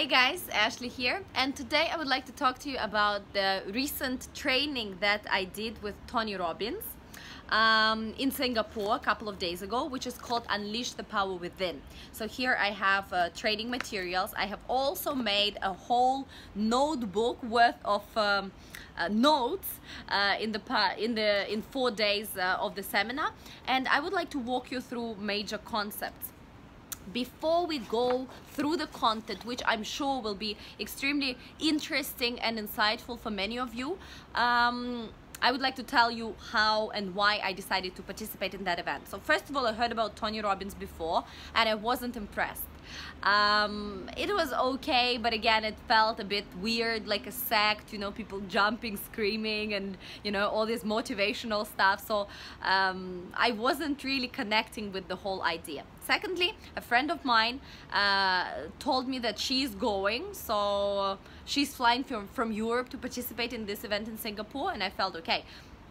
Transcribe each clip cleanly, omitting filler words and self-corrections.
guys, Ashley here, and today I would like to talk to you about the recent training that I did with Tony Robbins in Singapore a couple of days ago, which is called Unleash the Power Within. So here I have training materials. I have also made a whole notebook worth of notes in 4 days of the seminar, and I would like to walk you through major concepts. Before we go through the content, which I'm sure will be extremely interesting and insightful for many of you, I would like to tell you how and why I decided to participate in that event. So first of all, I heard about Tony Robbins before and I wasn't impressed. It was okay, but again, it felt a bit weird, like a sect, you know, people jumping, screaming, and you know, all this motivational stuff. So I wasn't really connecting with the whole idea. Secondly, a friend of mine told me that she's going, so she's flying from Europe to participate in this event in Singapore, and I felt okay,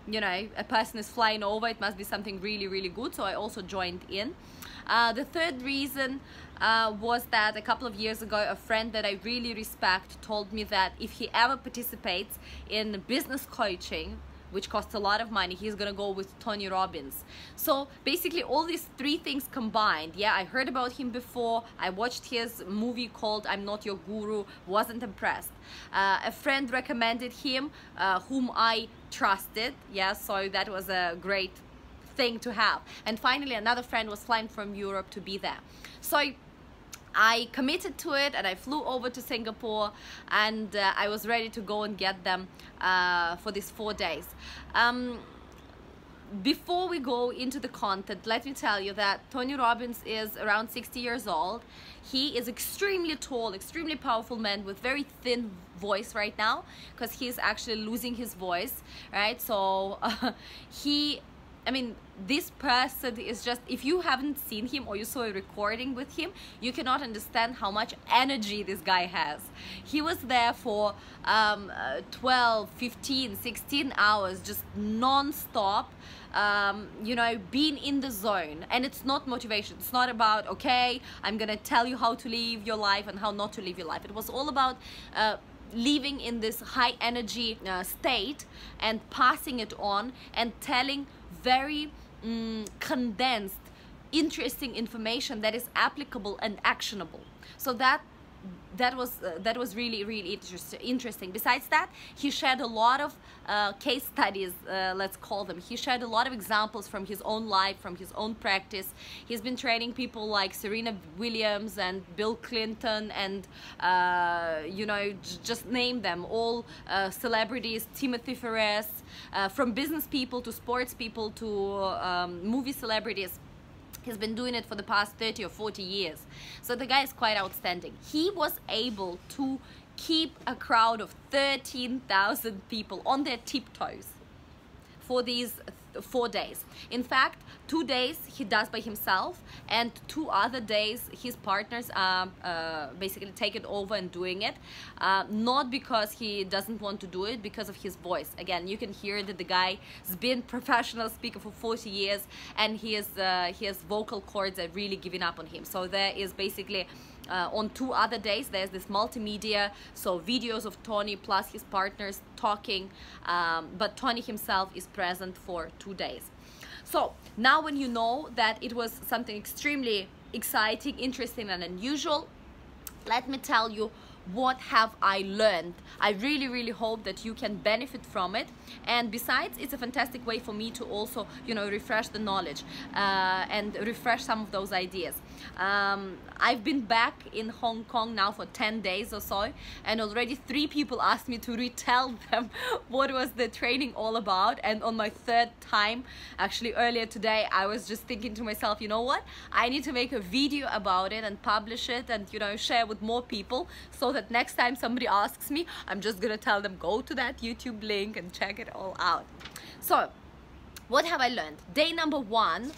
you know, a person is flying over, it must be something really good, so I also joined in. The third reason was that a couple of years ago, a friend that I really respect told me that if he ever participates in business coaching, which costs a lot of money, he's gonna go with Tony Robbins. So basically all these three things combined, yeah, I heard about him before, I watched his movie called I'm Not Your Guru, wasn't impressed. A friend recommended him, whom I trusted, yeah, so that was a great thing to have. And finally, another friend was flying from Europe to be there. So I committed to it and I flew over to Singapore, and I was ready to go and get them for these 4 days. Before we go into the content, let me tell you that Tony Robbins is around 60 years old. He is extremely tall, extremely powerful man with very thin voice right now, because he's actually losing his voice, right? So I mean, this person is just, if you haven't seen him or you saw a recording with him, you cannot understand how much energy this guy has. He was there for 12, 15, 16 hours, just non-stop, you know, being in the zone. And it's not motivation. It's not about, okay, I'm gonna tell you how to live your life and how not to live your life. It was all about living in this high energy state and passing it on and telling very condensed, interesting information that is applicable and actionable. So that was really interesting. Besides that, he shared a lot of case studies, let's call them. He shared a lot of examples from his own life, from his own practice. He's been training people like Serena Williams and Bill Clinton and you know, just name them all, celebrities, Timothy Ferris, from business people to sports people to movie celebrities. He's been doing it for the past 30 or 40 years. So the guy is quite outstanding. He was able to keep a crowd of 13,000 people on their tiptoes for these 4 days. In fact, 2 days he does by himself, and 2 other days his partners are basically taking over and doing it, not because he doesn't want to do it, because of his voice. Again, you can hear that the guy has been professional speaker for 40 years, and he has vocal cords that really giving up on him. So there is basically on 2 other days there's this multimedia, so videos of Tony plus his partners talking, but Tony himself is present for 2 days. So now when you know that it was something extremely exciting, interesting and unusual, let me tell you what have I learned. I really hope that you can benefit from it, and besides, it's a fantastic way for me to also, you know, refresh the knowledge and refresh some of those ideas. I've been back in Hong Kong now for 10 days or so, and already 3 people asked me to retell them what was the training all about. And on my 3rd time, actually earlier today, I was just thinking to myself, you know what, I need to make a video about it and publish it and, you know, share with more people, so that next time somebody asks me, I'm just gonna tell them, go to that YouTube link and check it all out. So what have I learned? Day number 1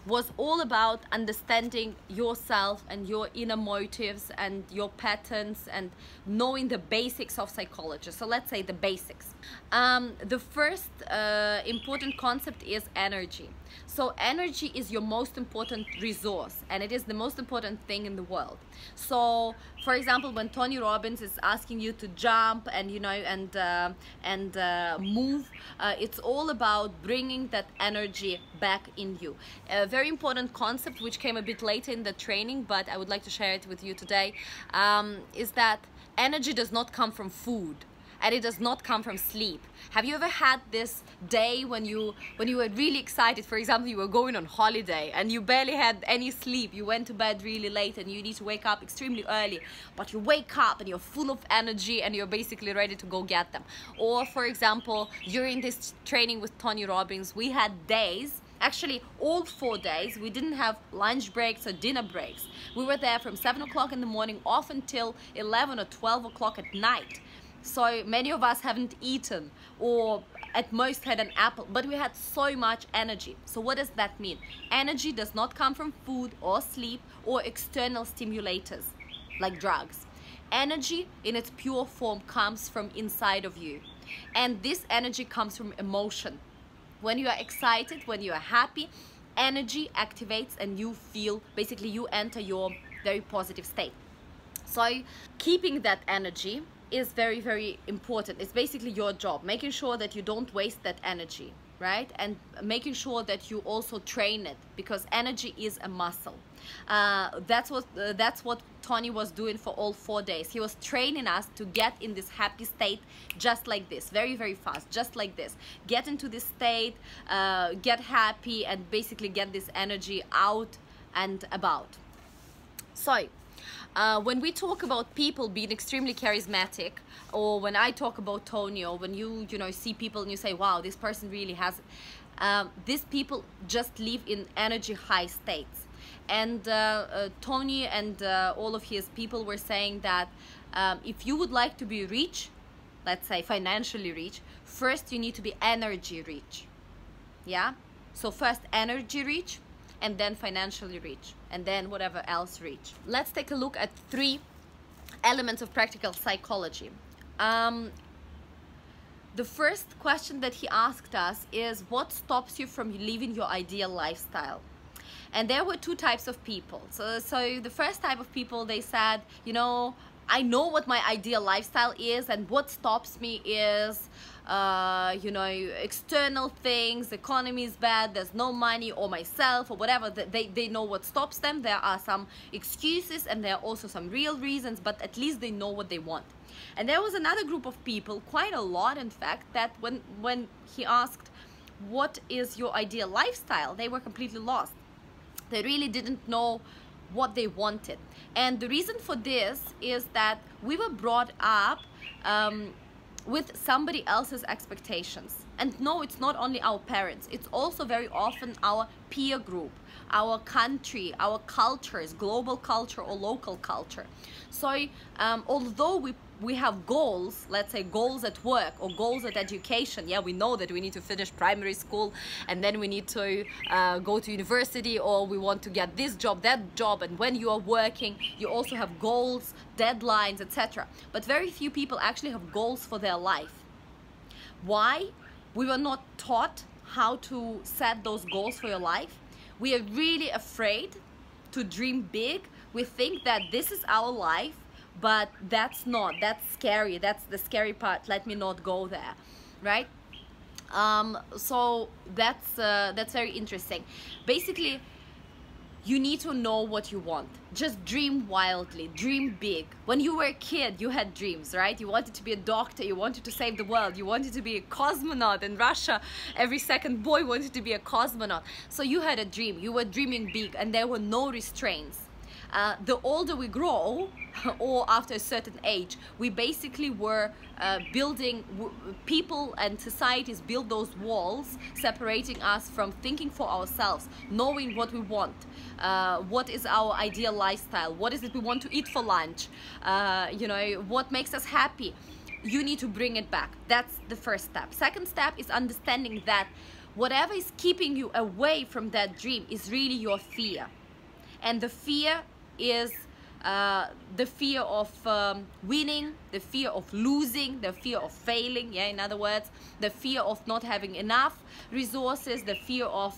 was all about understanding yourself and your inner motives and your patterns and knowing the basics of psychology. So let's say the basics. The first important concept is energy. So energy is your most important resource, and it is the most important thing in the world. So For example, when Tony Robbins is asking you to jump and move, it's all about bringing that energy back in you. A very important concept which came a bit later in the training, but I would like to share it with you today, is that energy does not come from food, and it does not come from sleep. Have you ever had this day when you were really excited? For example, you were going on holiday and you barely had any sleep. You went to bed really late and you need to wake up extremely early, but you wake up and you're full of energy and you're basically ready to go get them. Or for example, during this training with Tony Robbins, we had days, actually all 4 days, we didn't have lunch breaks or dinner breaks. We were there from 7 o'clock in the morning off until 11 or 12 o'clock at night. So many of us haven't eaten, or at most had an apple, but we had so much energy. So what does that mean? Energy does not come from food or sleep or external stimulators like drugs. Energy in its pure form comes from inside of you, and this energy comes from emotion. When you are excited, when you are happy, energy activates and you feel, basically you enter your very positive state. So keeping that energy is very, very important. It's basically your job, making sure that you don't waste that energy, right? And making sure that you also train it, because energy is a muscle. That's what Tony was doing for all 4 days. He was training us to get in this happy state just like this, very, very fast, just like this. Get into this state, get happy, and basically get this energy out and about. So when we talk about people being extremely charismatic, or when I talk about Tony, or when you see people and you say, wow, this person really has, these people just live in energy high states. And Tony and all of his people were saying that if you would like to be rich, let's say financially rich, first you need to be energy rich. Yeah, so first energy rich, and then financially rich, and then whatever else rich. Let's take a look at 3 elements of practical psychology. The first question that he asked us is, what stops you from living your ideal lifestyle? And there were 2 types of people. So the first type of people, they said, I know what my ideal lifestyle is, and what stops me is external things, the economy is bad, there's no money, or myself, or whatever. They know what stops them. There are some excuses and there are also some real reasons, but at least they know what they want. And there was another group of people, quite a lot in fact, that when he asked, what is your ideal lifestyle, they were completely lost. They really didn't know what they wanted. And the reason for this is that we were brought up with somebody else's expectations. And no, it's not only our parents, it's also very often our peer group, our country, our cultures, global culture or local culture. So although we have goals, let's say goals at work or goals at education, yeah, we know that we need to finish primary school and then we need to go to university, or we want to get this job, that job, and when you are working you also have goals, deadlines, etc. But very few people actually have goals for their life. Why? We were not taught how to set those goals for your life. We are really afraid to dream big. We think that this is our life, but that's scary. That's the scary part. Let me not go there, right? So that's very interesting. Basically, you need to know what you want. Just dream wildly, dream big. When you were a kid, you had dreams, right? You wanted to be a doctor, you wanted to save the world, you wanted to be a cosmonaut. In Russia, every second boy wanted to be a cosmonaut. So you had a dream, you were dreaming big, and there were no restraints. The older we grow, or after a certain age, we basically were building, people and societies build those walls separating us from thinking for ourselves, knowing what we want, what is our ideal lifestyle, what is it we want to eat for lunch, what makes us happy. You need to bring it back. That's the first step. Second step is understanding that whatever is keeping you away from that dream is really your fear. And the fear is the fear of winning, the fear of losing, the fear of failing, yeah, in other words, the fear of not having enough resources, the fear of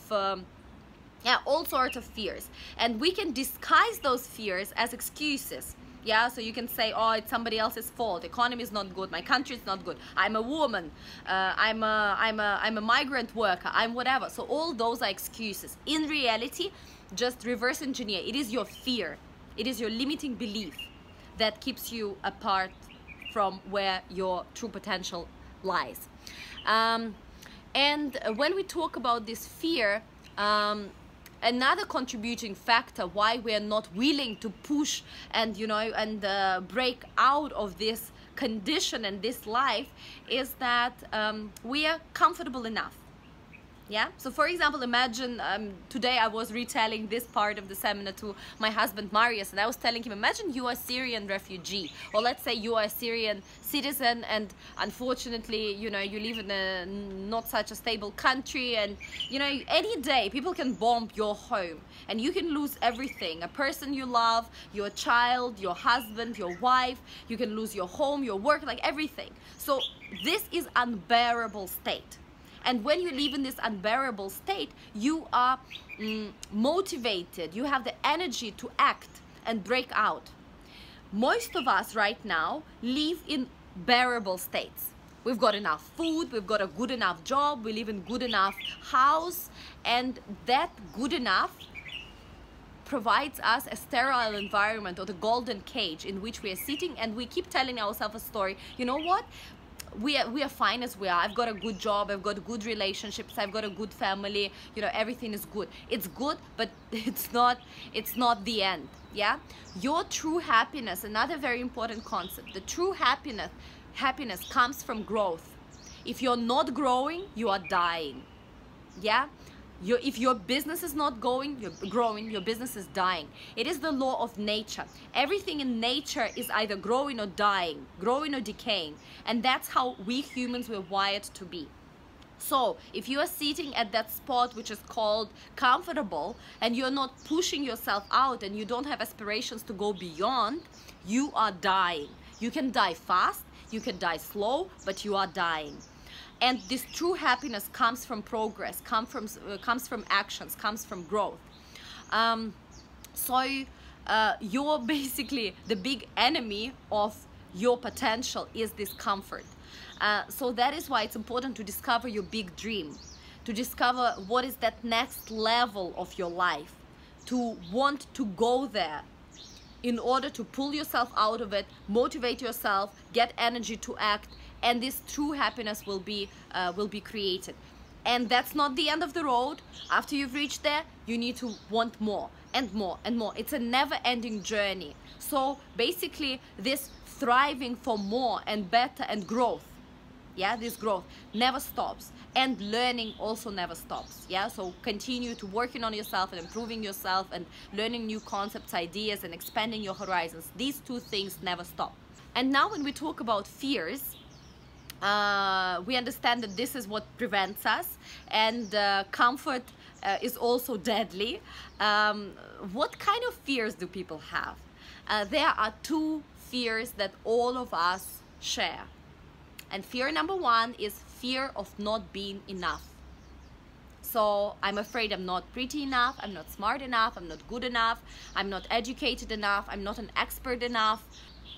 all sorts of fears. And we can disguise those fears as excuses. Yeah, so you can say, oh, it's somebody else's fault. Economy is not good. My country is not good. I'm a woman. I'm a migrant worker. I'm whatever. So all those are excuses. In reality, just reverse engineer. It is your fear. It is your limiting belief that keeps you apart from where your true potential lies. And when we talk about this fear, another contributing factor why we are not willing to push and break out of this condition and this life is that we are comfortable enough. Yeah, so for example, imagine today I was retelling this part of the seminar to my husband Marius, and I was telling him, imagine you are a Syrian refugee, or let's say you are a Syrian citizen, and unfortunately, you live in a not such a stable country, and any day people can bomb your home and you can lose everything, a person you love, your child, your husband, your wife, you can lose your home, your work, like everything. So this is unbearable state. And when you live in this unbearable state, you are motivated, you have the energy to act and break out. Most of us right now live in bearable states. We've got enough food, we've got a good enough job, we live in good enough house, and that good enough provides us a sterile environment, or the golden cage in which we are sitting, and we keep telling ourselves a story. You know what? We are fine as we are. I've got a good job, I've got good relationships, I've got a good family, everything is good. It's good, but it's not the end. Yeah, your true happiness, another very important concept, the true happiness comes from growth. If you're not growing, you are dying. Yeah, if your business is not growing, your business is dying. It is the law of nature. Everything in nature is either growing or dying, growing or decaying. And that's how we humans were wired to be. So if you are sitting at that spot which is called comfortable, and you're not pushing yourself out, and you don't have aspirations to go beyond, you are dying. You can die fast, you can die slow, but you are dying. And this true happiness comes from progress, comes from actions, comes from growth. You're basically the big enemy of your potential is discomfort. So that is why it's important to discover your big dream, to discover what is that next level of your life, to want to go there in order to pull yourself out of it, motivate yourself, get energy to act, and this true happiness will be created. And that's not the end of the road. After you've reached there, you need to want more and more and more. It's a never-ending journey. So basically, this thriving for more and better and growth, yeah, this growth never stops, and learning also never stops. Yeah, so continue to working on yourself and improving yourself and learning new concepts, ideas, and expanding your horizons. These two things never stop. And now when we talk about fears, we understand that this is what prevents us, and comfort is also deadly. What kind of fears do people have? There are two fears that all of us share. And fear number one is fear of not being enough. So I'm afraid I'm not pretty enough, I'm not smart enough, I'm not good enough, I'm not educated enough, I'm not an expert enough.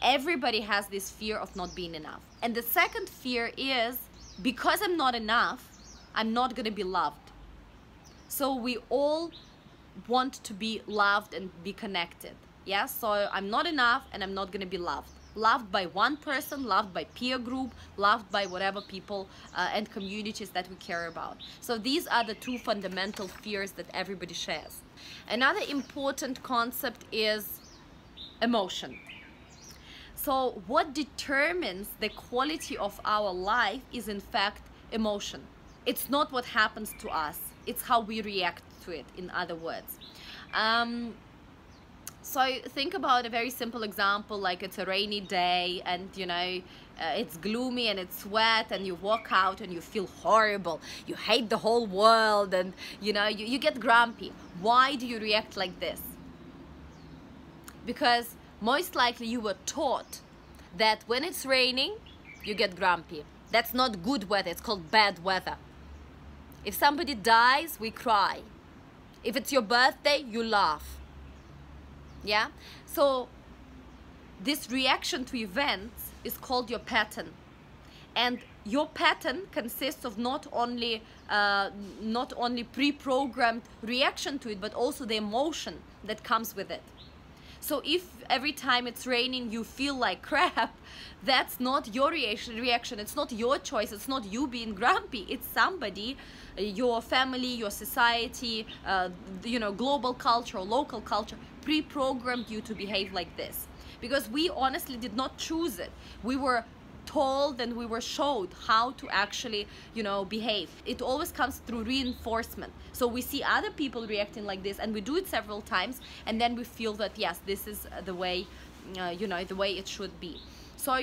Everybody has this fear of not being enough. And the second fear is, because I'm not enough, I'm not going to be loved. So we all want to be loved and be connected. Yeah, so I'm not enough and I'm not going to be loved. Loved by one person, loved by peer group, loved by whatever people and communities that we care about. So these are the two fundamental fears that everybody shares. Another important concept is emotion. So what determines the quality of our life is in fact emotion. It's not what happens to us, it's how we react to it, in other words. So think about a very simple example, like it's a rainy day and it's gloomy and it's wet, and you walk out and you feel horrible, you hate the whole world, and you get grumpy. Why do you react like this? Because most likely you were taught that when it's raining, you get grumpy. That's not good weather, it's called bad weather. If somebody dies, we cry. If it's your birthday, you laugh. Yeah? So this reaction to events is called your pattern. And your pattern consists of not only pre-programmed reaction to it, but also the emotion that comes with it. So if every time it's raining you feel like crap, that's not your reaction, it's not your choice, it's not you being grumpy, it's somebody, your family, your society, you know, global culture or local culture pre-programmed you to behave like this. Because we honestly did not choose it. We were told and we were showed how to actually, you know, behave. It always comes through reinforcement. So we see other people reacting like this and we do it several times, and then we feel that yes, this is the way, you know, the way it should be. So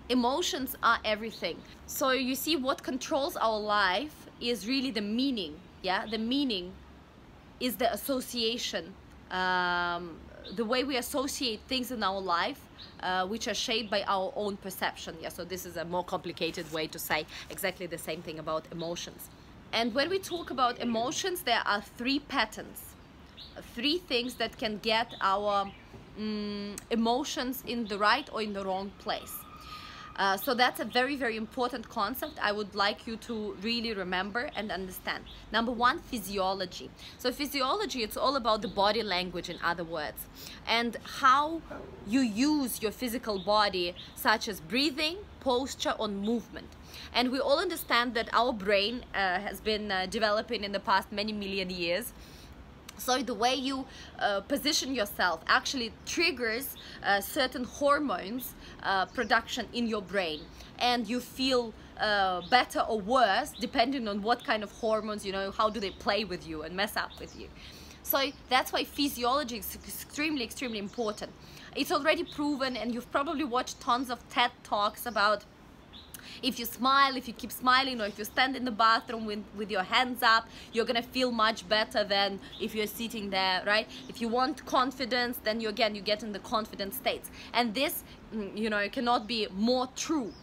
emotions are everything. So you see, what controls our life is really the meaning. Yeah, the meaning is the association, the way we associate things in our life, which are shaped by our own perception. Yeah, so this is a more complicated way to say exactly the same thing about emotions. And when we talk about emotions, there are three patterns, three things that can get our emotions in the right or in the wrong place. So that's a very, very important concept I would like you to really remember and understand. Number one, physiology. So physiology, it's all about the body language, in other words, and how you use your physical body, such as breathing, posture, or movement. And we all understand that our brain has been developing in the past many million years. So the way you position yourself actually triggers certain hormones production in your brain, and you feel better or worse depending on what kind of hormones, you know, how do they play with you and mess up with you. So that's why physiology is extremely, extremely important. It's already proven, and you've probably watched tons of TED Talks about if you smile, if you keep smiling, or if you stand in the bathroom with your hands up, you're gonna feel much better than if you're sitting there, right? If you want confidence, then you get in the confident states. And this, you know, cannot be more true.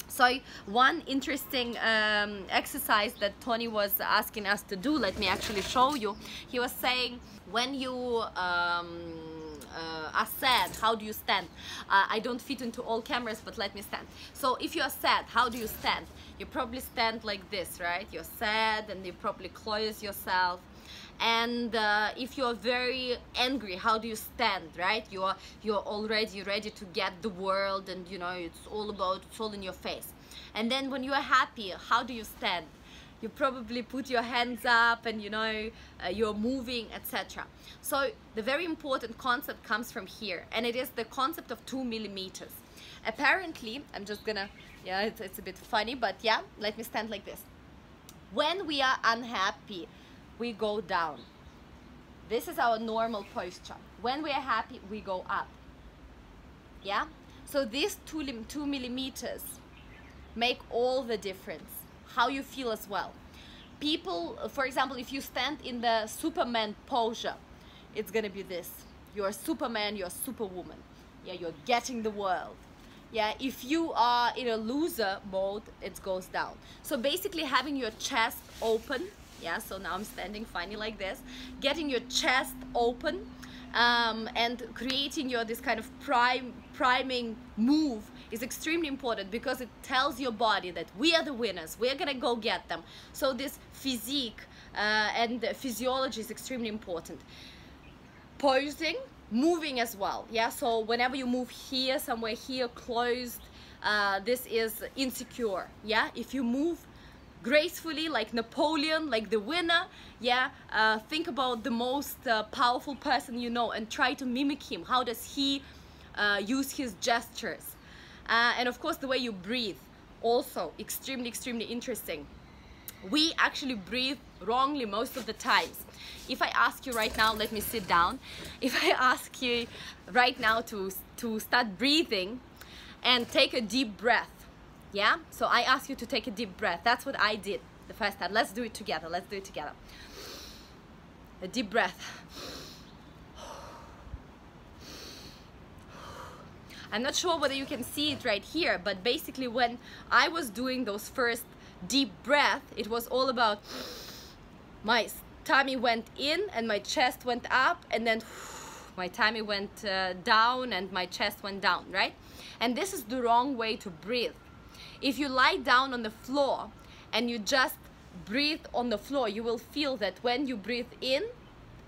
So one interesting exercise that Tony was asking us to do, let me actually show you. He was saying, when you are sad, how do you stand? I don't fit into all cameras, but let me stand. So if you are sad, how do you stand? You probably stand like this, right? You're sad and you probably close yourself. And if you're very angry, how do you stand, right? You're already ready to get the world, and you know, it's all in your face. And then when you are happy, how do you stand? You probably put your hands up, and you know, you're moving, etc. So the very important concept comes from here, and it is the concept of 2 millimeters. Apparently, I'm just gonna, yeah, it's a bit funny, but yeah, let me stand like this. When we are unhappy, we go down. This is our normal posture. When we are happy, we go up. Yeah? So these 2 millimeters make all the difference. How you feel as well. People, for example, if you stand in the Superman posture, it's gonna be this. You're Superman, you're Superwoman. Yeah, you're getting the world. Yeah, if you are in a loser mode, it goes down. So basically having your chest open, yeah, so now I'm standing finally like this, getting your chest open, and creating this kind of priming move is extremely important, because it tells your body that we are the winners, we're gonna go get them. So this physique and physiology is extremely important. Posing, moving as well, yeah, so whenever you move here, somewhere here, closed, this is insecure, yeah. If you move gracefully like Napoleon, like the winner, yeah, think about the most powerful person you know and try to mimic him. How does he use his gestures? And of course the way you breathe, also extremely, extremely interesting. We actually breathe wrongly most of the times. If I ask you right now, let me sit down, if I ask you right now to start breathing and take a deep breath, yeah, so I ask you to take a deep breath. That's what I did the first time. Let's do it together. Let's do it together. A deep breath. I'm not sure whether you can see it right here, but basically when I was doing those first deep breath, it was all about my tummy went in and my chest went up, and then my tummy went down and my chest went down, right? And this is the wrong way to breathe. If you lie down on the floor and you just breathe on the floor, you will feel that when you breathe in,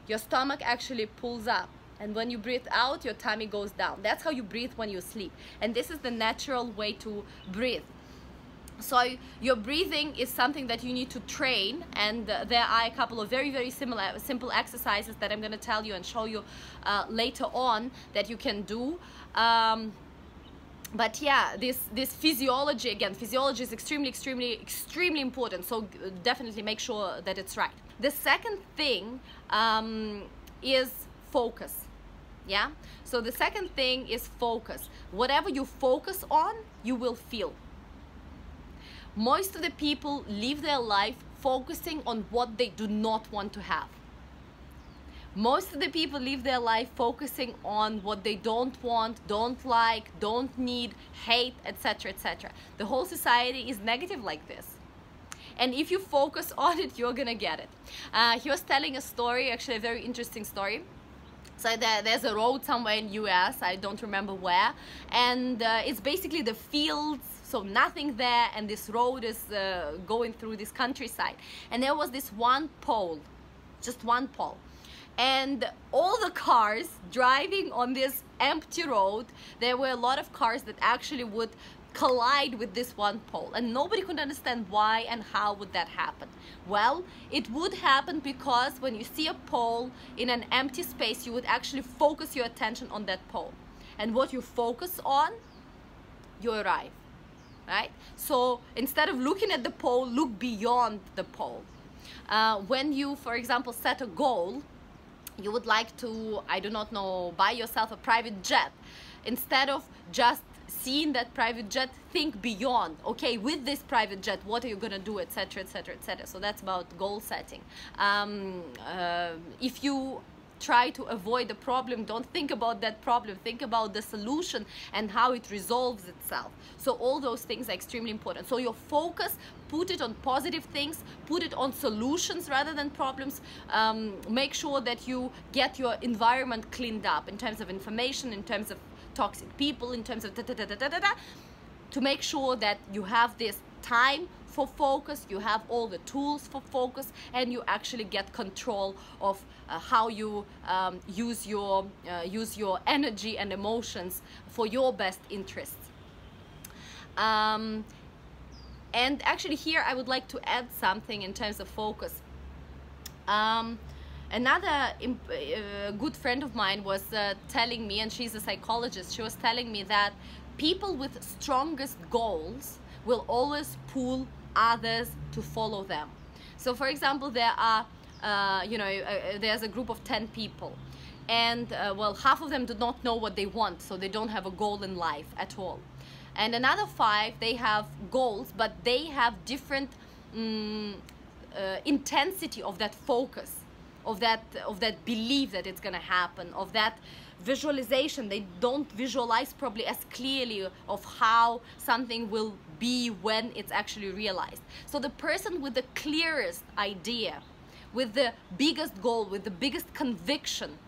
your stomach actually pulls up, and when you breathe out, your tummy goes down. That's how you breathe when you sleep, and this is the natural way to breathe. So your breathing is something that you need to train, and there are a couple of very simple exercises that I'm going to tell you and show you later on that you can do. But yeah, this physiology, again, physiology is extremely important, so definitely make sure that it's right. The second thing is focus. Yeah, so the second thing is focus. Whatever you focus on, you will feel. Most of the people live their life focusing on what they do not want to have. Most of the people live their life focusing on what they don't want, don't like, don't need, hate, etc., etc. The whole society is negative like this. And if you focus on it, you're gonna get it. He was telling a story, actually a very interesting story. So there's a road somewhere in US, I don't remember where, and it's basically the fields, so nothing there, and this road is going through this countryside. And there was this one pole, just one pole. And all the cars driving on this empty road, there were a lot of cars that actually would collide with this one pole, and nobody could understand why and how would that happen. Well, it would happen because when you see a pole in an empty space, you would actually focus your attention on that pole, and what you focus on, you arrive, right? So instead of looking at the pole, look beyond the pole. When you, for example, set a goal, you would like to, I do not know, buy yourself a private jet. Instead of just seeing that private jet, think beyond. Okay, with this private jet, what are you gonna do, etc., etc., etc. So that's about goal setting. If you try to avoid the problem, don't think about that problem, think about the solution and how it resolves itself. So all those things are extremely important. So your focus, put it on positive things, put it on solutions rather than problems. Make sure that you get your environment cleaned up in terms of information, in terms of toxic people, in terms of to make sure that you have this time for focus, you have all the tools for focus, and you actually get control of how you use your energy and emotions for your best interests. And actually here I would like to add something in terms of focus. Another good friend of mine was telling me, and she's a psychologist, she was telling me that people with strongest goals will always pull others to follow them. So for example, there are, there's a group of 10 people, and well, half of them do not know what they want, so they don't have a goal in life at all. And another 5, they have goals, but they have different intensity of that focus, of that belief that it's gonna happen, of that visualization. They don't visualize probably as clearly of how something will be when it's actually realized. So the person with the clearest idea, with the biggest goal, with the biggest conviction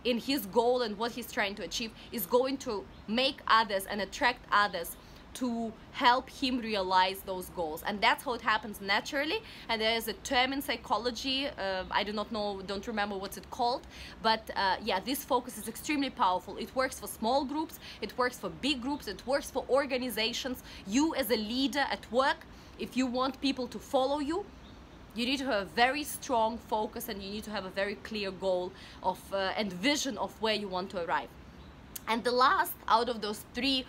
in his goal and what he's trying to achieve, is going to make others and attract others to help him realize those goals. And that's how it happens naturally. And there is a term in psychology, I do not know, don't remember what's it called, but yeah, this focus is extremely powerful. It works for small groups, it works for big groups, it works for organizations. You as a leader at work, if you want people to follow you, you need to have a very strong focus, and you need to have a very clear goal of and vision of where you want to arrive. And the last out of those 3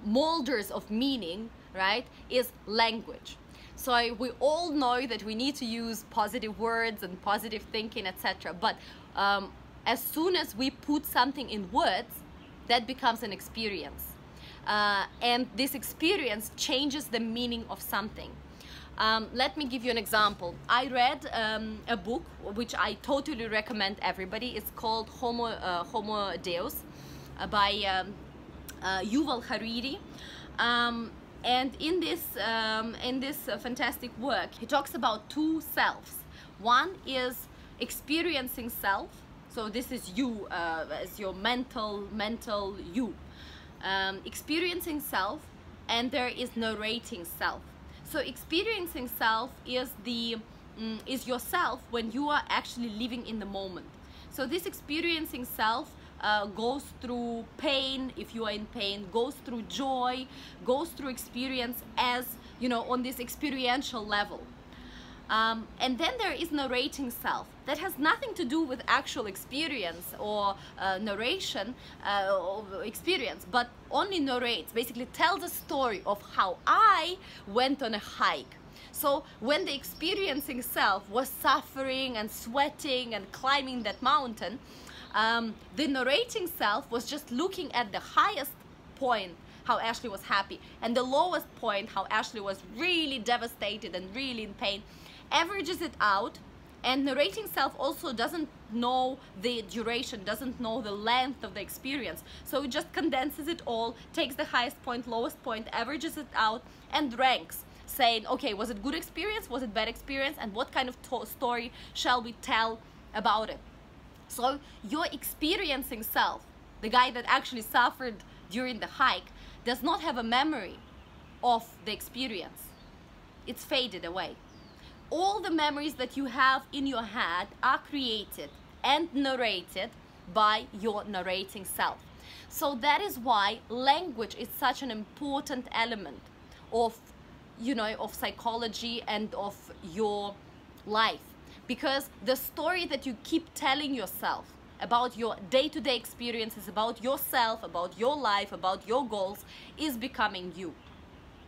molders of meaning, right, is language. So we all know that we need to use positive words and positive thinking, etc. But as soon as we put something in words, that becomes an experience. And this experience changes the meaning of something. Let me give you an example. I read a book which I totally recommend everybody. It's called Homo Deus by Yuval Hariri, and in this fantastic work, he talks about 2 selves. One is experiencing self, So this is you, as your mental you. Experiencing self, and there is narrating self. So experiencing self is is yourself when you are actually living in the moment. So this experiencing self goes through pain, if you are in pain, goes through joy, goes through experience, as you know, on this experiential level. And then there is narrating self. That has nothing to do with actual experience or narration or experience, but only narrates, basically tells a story of how I went on a hike. So when the experiencing self was suffering and sweating and climbing that mountain, the narrating self was just looking at the highest point, how Ashley was happy, and the lowest point, how Ashley was really devastated and really in pain, averages it out. And narrating self also doesn't know the duration, doesn't know the length of the experience. So it just condenses it all, takes the highest point, lowest point, averages it out, and ranks, saying, okay, was it good experience? Was it bad experience? And what kind of story shall we tell about it? So your experiencing self, the guy that actually suffered during the hike, does not have a memory of the experience. It's faded away. All the memories that you have in your head are created and narrated by your narrating self. So that is why language is such an important element of, you know, of psychology and of your life. Because the story that you keep telling yourself about your day-to-day experiences, about yourself, about your life, about your goals, is becoming you.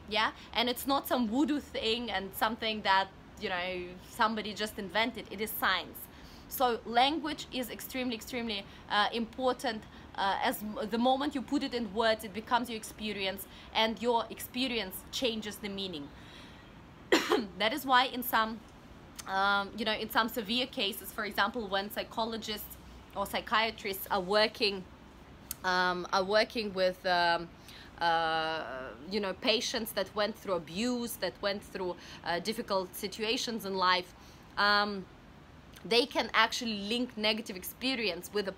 Yeah? And it's not some voodoo thing and something that, you know, somebody just invented. It is science. So language is extremely important. As the moment you put it in words, it becomes your experience, and your experience changes the meaning. That is why in some you know, in some severe cases, for example, when psychologists or psychiatrists are working with you know, patients that went through abuse, that went through difficult situations in life, they can actually link negative experience with a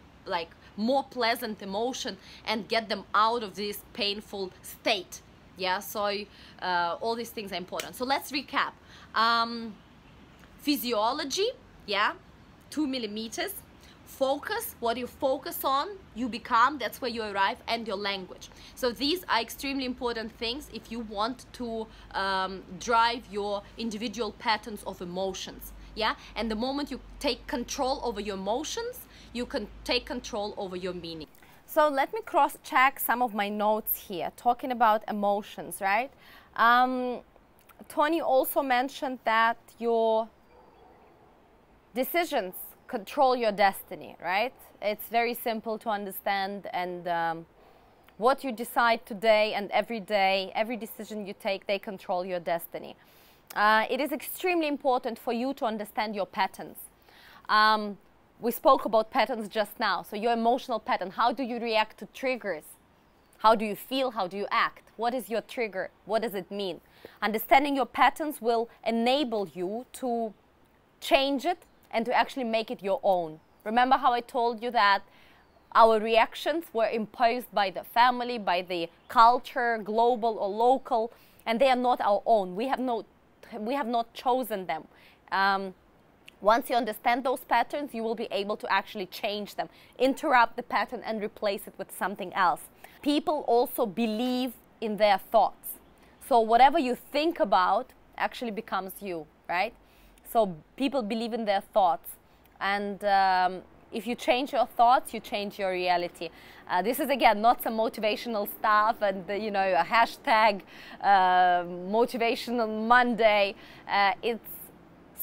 more pleasant emotion and get them out of this painful state. Yeah, so all these things are important. So let's recap. Physiology, yeah, 2 millimeters. Focus, what you focus on, you become, that's where you arrive, and your language. So these are extremely important things if you want to drive your individual patterns of emotions. Yeah, and the moment you take control over your emotions, you can take control over your meaning. So let me cross-check some of my notes here, talking about emotions, right? Tony also mentioned that your decisions control your destiny, right? It's very simple to understand, and what you decide today and every day, every decision you take, they control your destiny. It is extremely important for you to understand your patterns. We spoke about patterns just now. So your emotional pattern, how do you react to triggers? How do you feel? How do you act? What is your trigger? What does it mean? Understanding your patterns will enable you to change it and to actually make it your own. Remember how I told you that our reactions were imposed by the family, by the culture, global or local, and they are not our own. We have not chosen them. Once you understand those patterns, you will be able to actually change them, interrupt the pattern and replace it with something else. People also believe in their thoughts. So whatever you think about actually becomes you, right? So people believe in their thoughts. And if you change your thoughts, you change your reality. This is, again, not some motivational stuff and, you know, a hashtag motivational Monday. It's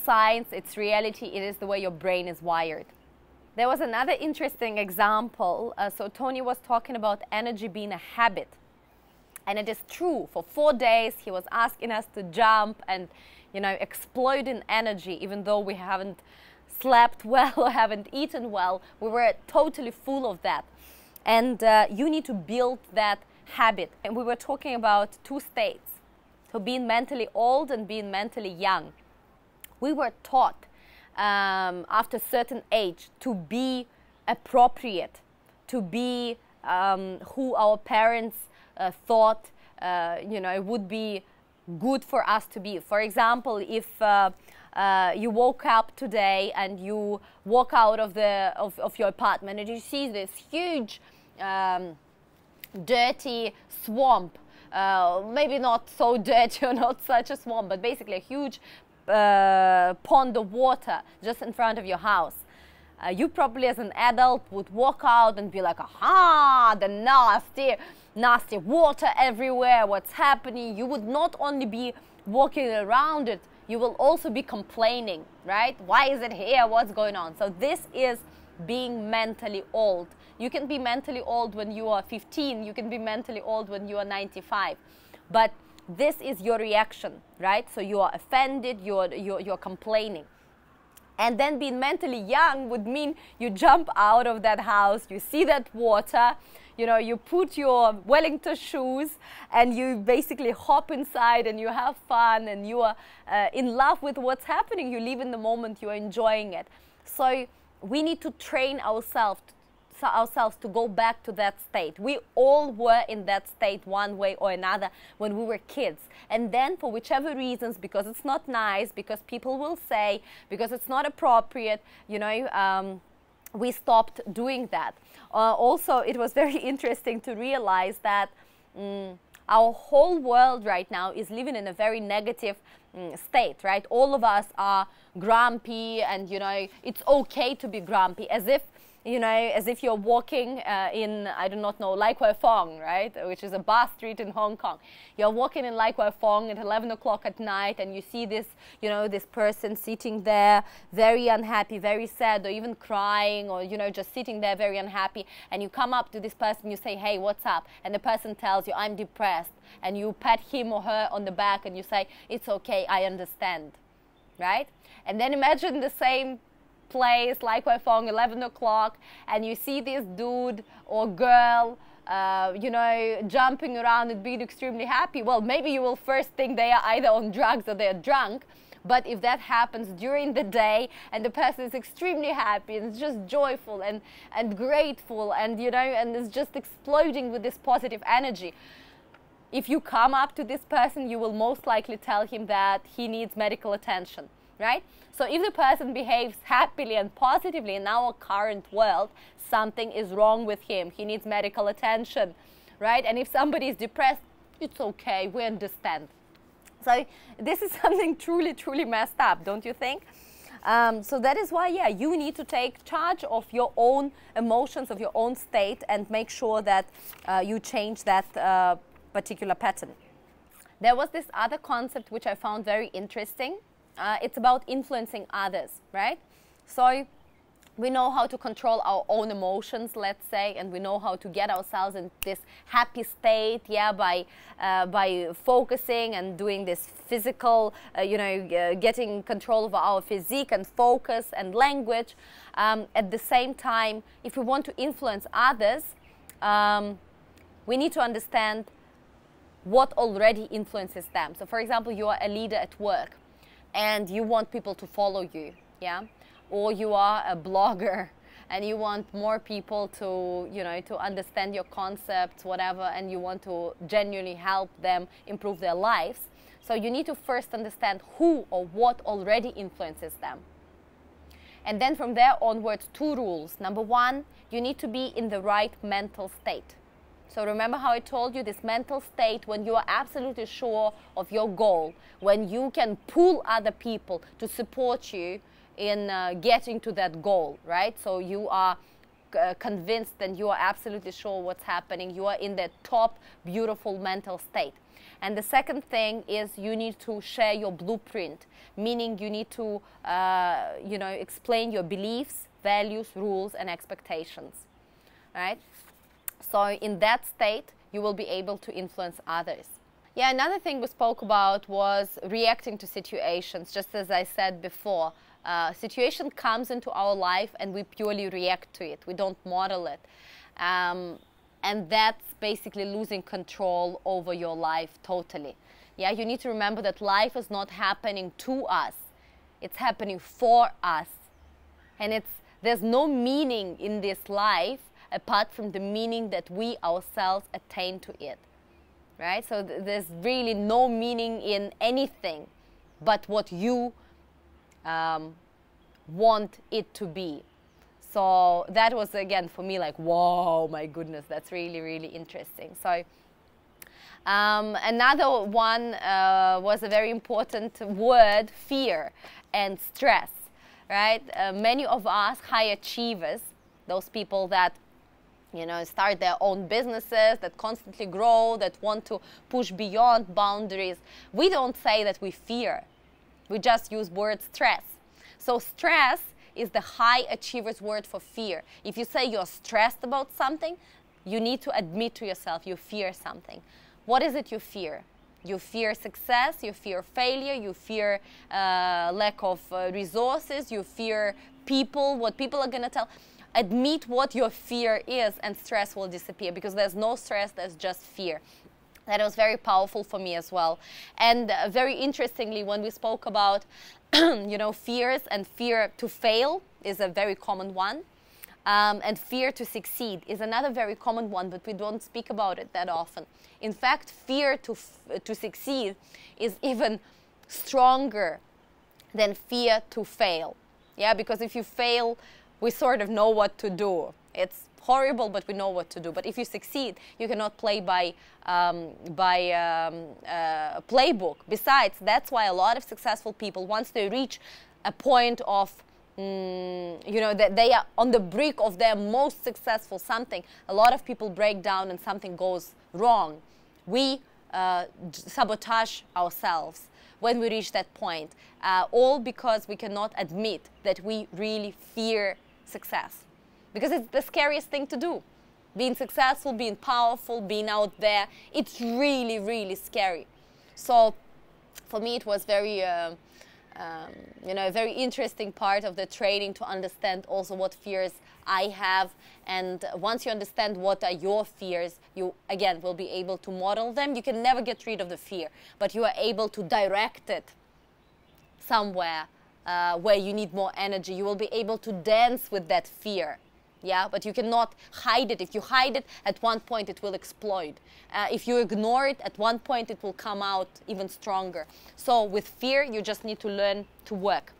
science, it's reality, it is the way your brain is wired. There was another interesting example. So Tony was talking about energy being a habit. And it is true. For 4 days, he was asking us to jump and, you know, explode in energy, even though we haven't slept well or haven't eaten well. We were totally full of that. And you need to build that habit. And we were talking about 2 states. So being mentally old and being mentally young. We were taught after a certain age to be appropriate to be who our parents thought would be good for us to be. For example, if you woke up today and you walk out of your apartment and you see this huge dirty swamp, maybe not so dirty or not such a swamp, but basically a huge pond of water just in front of your house. You probably as an adult would walk out and be like, aha, the nasty water everywhere, what's happening? You would not only be walking around it, you will also be complaining, right? Why is it here? What's going on? So this is being mentally old. You can be mentally old when you are 15. You can be mentally old when you are 95. But this is your reaction, right? So you are offended, you're complaining. And then being mentally young would mean you jump out of that house, you see that water, you put your Wellington shoes and you basically hop inside and you have fun and you are in love with what's happening. You live in the moment, you're enjoying it. So we need to train ourselves to go back to that state. We all were in that state one way or another when we were kids. And then for whichever reasons, because it's not nice, because people will say, because it's not appropriate, we stopped doing that. Also, it was very interesting to realize that our whole world right now is living in a very negative state, right? All of us are grumpy and, it's okay to be grumpy, as if you're walking in, I do not know, Lai Kwai Fong, right? Which is a bar street in Hong Kong. You're walking in Lai Kwai Fong at 11 o'clock at night and you see this, this person sitting there very unhappy, very sad, or even crying, or, just sitting there very unhappy. And you come up to this person, you say, hey, what's up? And the person tells you, I'm depressed. And you pat him or her on the back and you say, it's okay, I understand, right? And then imagine the same place, Lai Kwai Fong, 11 o'clock, and you see this dude or girl, jumping around and being extremely happy. Well, maybe you will first think they are either on drugs or they're drunk. But if that happens during the day and the person is extremely happy and it's just joyful and grateful and, and is just exploding with this positive energy, if you come up to this person, you will most likely tell him that he needs medical attention, right? So if the person behaves happily and positively in our current world, something is wrong with him. He needs medical attention, right? And if somebody is depressed, it's okay, we understand. So this is something truly, truly messed up, don't you think? So that is why, you need to take charge of your own emotions, of your own state, and make sure that you change that particular pattern. There was this other concept which I found very interesting. It's about influencing others, right? So we know how to control our own emotions, let's say, and we know how to get ourselves in this happy state, by focusing and doing this physical, getting control of our physique and focus and language. At the same time, if we want to influence others, we need to understand what already influences them. So, for example, you are a leader at work and you want people to follow you, or you are a blogger and you want more people to, to understand your concepts, whatever, and you want to genuinely help them improve their lives. So you need to first understand who or what already influences them. And then from there onwards, 2 rules. Number 1, you need to be in the right mental state. So remember how I told you, this mental state when you are absolutely sure of your goal, when you can pull other people to support you in getting to that goal, right? So you are convinced and you are absolutely sure what's happening. You are in that top, beautiful mental state. And the second thing is you need to share your blueprint, meaning you need to, explain your beliefs, values, rules, and expectations, right? So in that state, you will be able to influence others. Another thing we spoke about was reacting to situations, just as I said before. Situation comes into our life and we purely react to it. We don't model it. And that's basically losing control over your life totally. You need to remember that life is not happening to us. It's happening for us. And it's there's no meaning in this life apart from the meaning that we ourselves attain to it, right? So there's really no meaning in anything but what you want it to be. So that was, again, for me, like, whoa, my goodness, that's really, really interesting. So another one was a very important word, fear and stress, right? Many of us high achievers, those people that, you know, start their own businesses, that constantly grow, that want to push beyond boundaries, we don't say that we fear. We just use word stress. So stress is the high achiever's word for fear. If you say you're stressed about something, you need to admit to yourself you fear something. What is it you fear? You fear success, you fear failure, you fear lack of resources, you fear people, what people are going to tell. Admit what your fear is and stress will disappear, because there's no stress, there's just fear. That was very powerful for me as well. And very interestingly, when we spoke about you know, fears, and fear to fail is a very common one. And fear to succeed is another very common one, but we don't speak about it that often. In fact, fear to succeed is even stronger than fear to fail. Yeah, because if you fail, we sort of know what to do. It's horrible, but we know what to do. But if you succeed, you cannot play by playbook. Besides, that's why a lot of successful people, once they reach a point of, you know, that they are on the brink of their most successful something, a lot of people break down and something goes wrong. We sabotage ourselves when we reach that point, all because we cannot admit that we really fear success. Because it's the scariest thing to do. Being successful, being powerful, being out there, it's really, really scary. So for me, it was very, you know, a very interesting part of the training to understand also what fears I have. And once you understand what are your fears, you, again, will be able to model them. You can never get rid of the fear, but you are able to direct it somewhere where you need more energy. You will be able to dance with that fear. Yeah, but you cannot hide it. If you hide it, at one point it will explode. If you ignore it, at one point it will come out even stronger. So with fear, you just need to learn to work.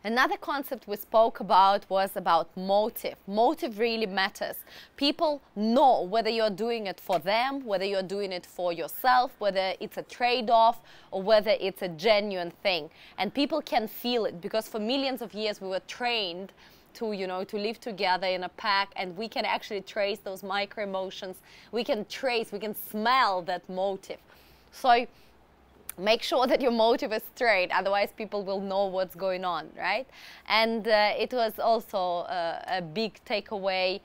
Another concept we spoke about was about motive. Motive really matters. People know whether you're doing it for them, whether you're doing it for yourself, whether it's a trade-off or whether it's a genuine thing. And people can feel it, because for millions of years we were trained to, you know, to live together in a pack, and we can actually trace those micro emotions. We can trace, we can smell that motive. So make sure that your motive is straight, otherwise people will know what's going on, right? And it was also a big takeaway,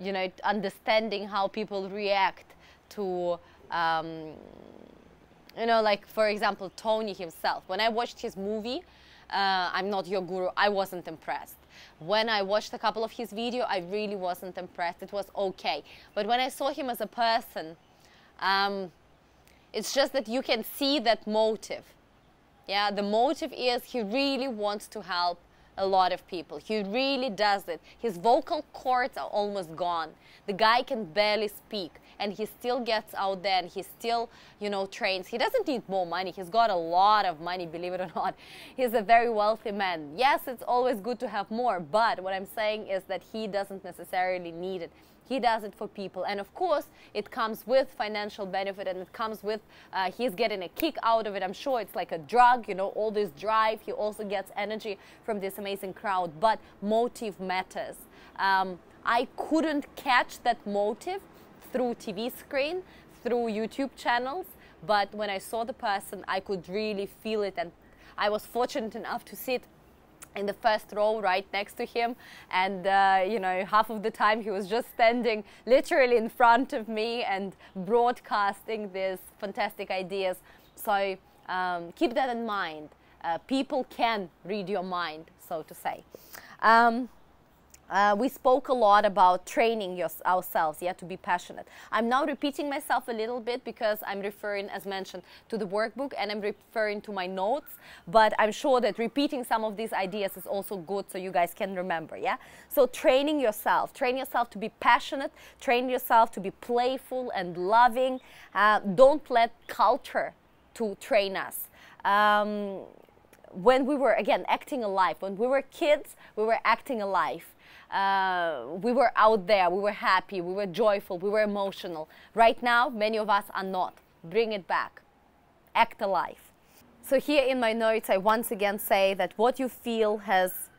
you know, understanding how people react to, you know, like, for example, Tony himself. When I watched his movie, I'm Not Your Guru, I wasn't impressed. When I watched a couple of his videos, I really wasn't impressed. It was okay. But when I saw him as a person, it's just that you can see that motive. Yeah, the motive is he really wants to help a lot of people. He really does it. His vocal cords are almost gone. The guy can barely speak, and he still gets out there and he still, you know, trains. He doesn't need more money. He's got a lot of money, believe it or not. He's a very wealthy man. Yes, it's always good to have more, but what I'm saying is that he doesn't necessarily need it. He does it for people, and of course it comes with financial benefit, and it comes with he's getting a kick out of it. I'm sure it's like a drug, you know, all this drive. He also gets energy from this amazing crowd, but motive matters. I couldn't catch that motive through TV screen, through YouTube channels, but when I saw the person, I could really feel it, and I was fortunate enough to sit in the first row right next to him, and you know, half of the time he was just standing literally in front of me and broadcasting these fantastic ideas. So keep that in mind. People can read your mind, so to say. we spoke a lot about training ourselves, yeah, to be passionate. I'm now repeating myself a little bit because I'm referring, as mentioned, to the workbook, and I'm referring to my notes, but I'm sure that repeating some of these ideas is also good so you guys can remember, yeah? So train yourself to be passionate, train yourself to be playful and loving. Don't let culture to train us. When we were, again, acting alive, when we were kids, we were acting alive. We were out there, we were happy, we were joyful, we were emotional. Right now, many of us are not. Bring it back. Act alive. So here in my notes, I once again say that what you feel has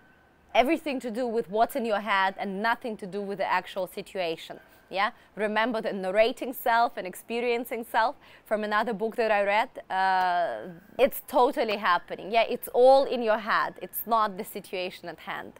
everything to do with what's in your head and nothing to do with the actual situation. Yeah? Remember the narrating self and experiencing self from another book that I read. It's totally happening. Yeah, it's all in your head. It's not the situation at hand.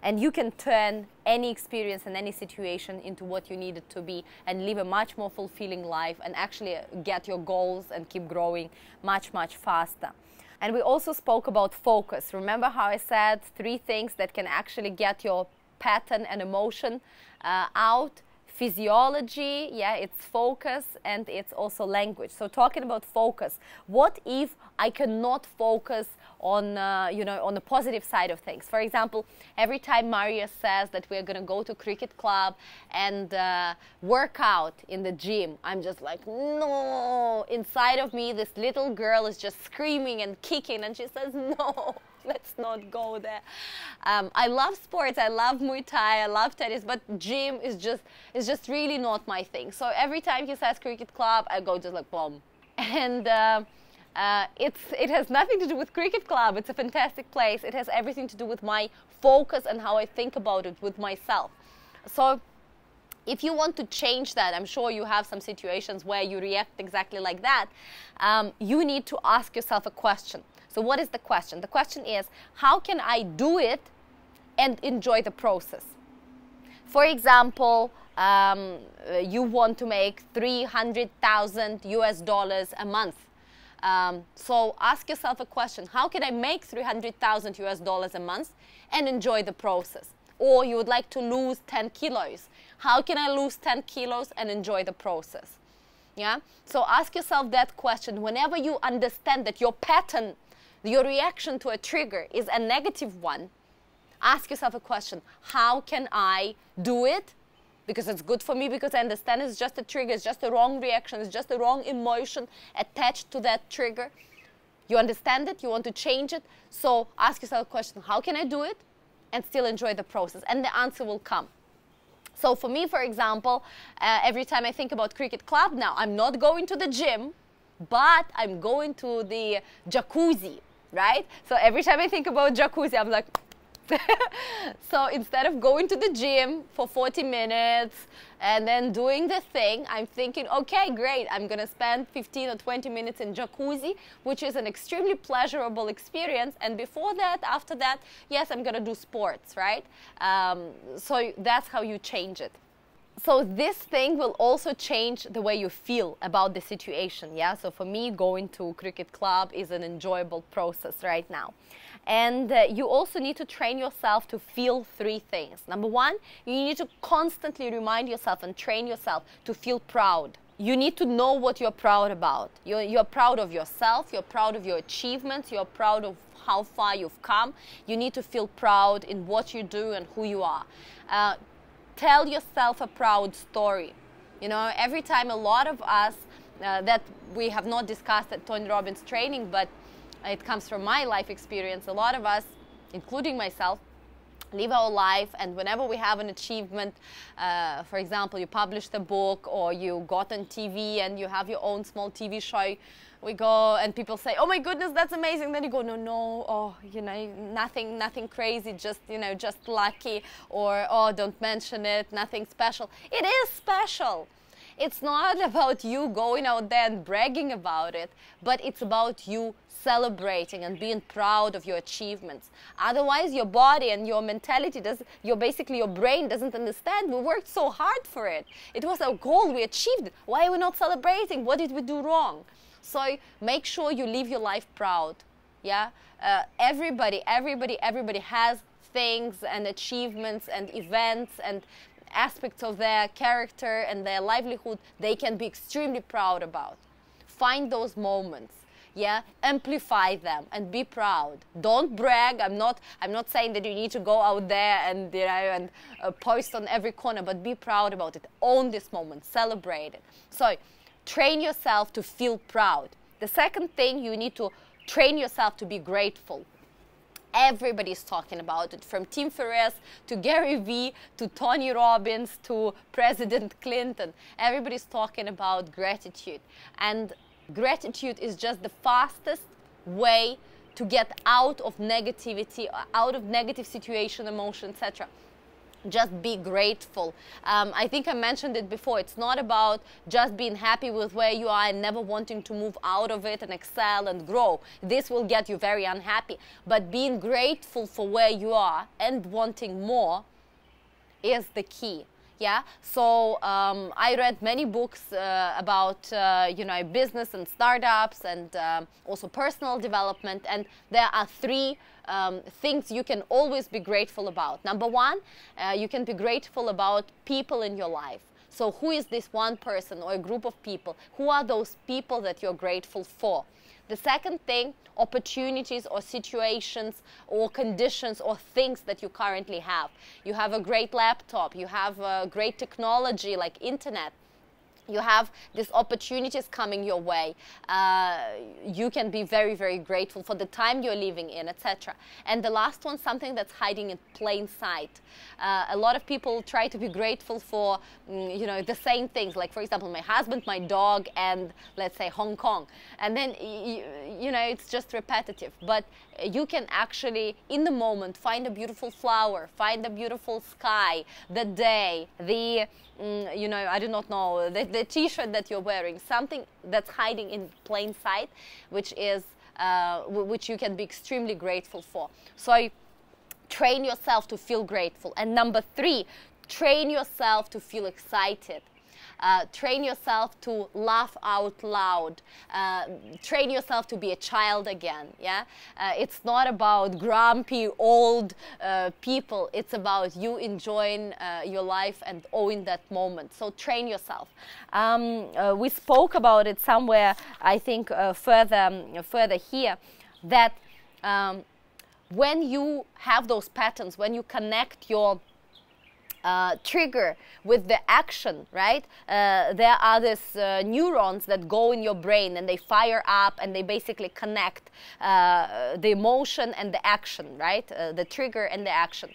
And you can turn any experience and any situation into what you need it to be and live a much more fulfilling life and actually get your goals and keep growing much, much faster. And we also spoke about focus. Remember how I said 3 things that can actually get your pattern and emotion out? Physiology, yeah, it's focus, and it's also language. So talking about focus, what if I cannot focus on, on the positive side of things? For example, every time Maria says that we're going to go to cricket club and work out in the gym, I'm just like, no. Inside of me, this little girl is just screaming and kicking, and she says, no. Let's not go there. I love sports. I love Muay Thai. I love tennis, but gym is just really not my thing. So every time he says cricket club, I go just like boom. And it has nothing to do with cricket club. It's a fantastic place. It has everything to do with my focus and how I think about it with myself. So if you want to change that, I'm sure you have some situations where you react exactly like that. You need to ask yourself a question. So what is the question? The question is, how can I do it and enjoy the process? For example, you want to make $300,000 a month. So ask yourself a question. How can I make $300,000 a month and enjoy the process? Or you would like to lose 10 kilos. How can I lose 10 kilos and enjoy the process? Yeah? So ask yourself that question. Whenever you understand that your pattern, your reaction to a trigger is a negative one, ask yourself a question. How can I do it? Because it's good for me, because I understand it's just a trigger, it's just a wrong reaction, it's just a wrong emotion attached to that trigger. You understand it, you want to change it, so ask yourself a question. How can I do it and still enjoy the process? And the answer will come. So for me, for example, every time I think about cricket club now, I'm not going to the gym, but I'm going to the jacuzzi. Right? So every time I think about jacuzzi, I'm like, so instead of going to the gym for 40 minutes and then doing the thing, I'm thinking, okay, great, I'm going to spend 15 or 20 minutes in jacuzzi, which is an extremely pleasurable experience. And before that, after that, yes, I'm going to do sports, right? So that's how you change it. So this thing will also change the way you feel about the situation, yeah? So for me, going to cricket club is an enjoyable process right now. And you also need to train yourself to feel 3 things. Number 1, you need to constantly remind yourself and train yourself to feel proud. You need to know what you're proud about. You're proud of yourself, you're proud of your achievements, you're proud of how far you've come. You need to feel proud in what you do and who you are. Tell yourself a proud story. You know, every time a lot of us, that we have not discussed at Tony Robbins training, but it comes from my life experience, a lot of us, including myself, live our life, and whenever we have an achievement, for example, you published a book or you got on TV and you have your own small TV show, we go and people say, oh my goodness, that's amazing. Then you go, no, oh, nothing crazy, just, just lucky, or, oh, don't mention it, nothing special. It is special. It's not about you going out there and bragging about it, but it's about you celebrating and being proud of your achievements. Otherwise, your body and your mentality basically your brain doesn't understand. We worked so hard for it. It was our goal. We achieved it. Why are we not celebrating? What did we do wrong? So make sure you live your life proud. Yeah, everybody has things and achievements and events and aspects of their character and their livelihood they can be extremely proud about. Find those moments. Yeah, amplify them and be proud. Don't brag. I'm not saying that you need to go out there and post on every corner, but be proud about it. Own this moment, celebrate it. So train yourself to feel proud. The second thing, you need to train yourself to be grateful. Everybody's talking about it, from Tim Ferriss to Gary Vee to Tony Robbins to President Clinton. Everybody's talking about gratitude. And gratitude is just the fastest way to get out of negativity, out of negative situation, emotion, etc. Just be grateful. I think I mentioned it before. It's not about just being happy with where you are and never wanting to move out of it and excel and grow. This will get you very unhappy. But being grateful for where you are and wanting more is the key. Yeah, so I read many books about business and startups and also personal development, and there are three things you can always be grateful about. Number one, you can be grateful about people in your life. So who is this one person or a group of people? Who are those people that you're grateful for? The second thing, opportunities or situations or conditions or things that you currently have. You have a great laptop, you have great technology like internet, you have these opportunities coming your way. You can be very, very grateful for the time you're living in, etc. And the last one, something that's hiding in plain sight. A lot of people try to be grateful for, the same things. Like, for example, my husband, my dog, and let's say Hong Kong. And then, it's just repetitive. But you can actually, in the moment, find a beautiful flower, find a beautiful sky, the day, I do not know, the t-shirt that you're wearing, something that's hiding in plain sight, which you can be extremely grateful for. So train yourself to feel grateful. And number three, train yourself to feel excited. Train yourself to laugh out loud. Train yourself to be a child again. Yeah, it's not about grumpy old people. It's about you enjoying your life and owning that moment. So train yourself. We spoke about it somewhere, I think, further here, that when you have those patterns, when you connect your trigger with the action, right? There are these neurons that go in your brain and they fire up and they basically connect the emotion and the action, right? The trigger and the action.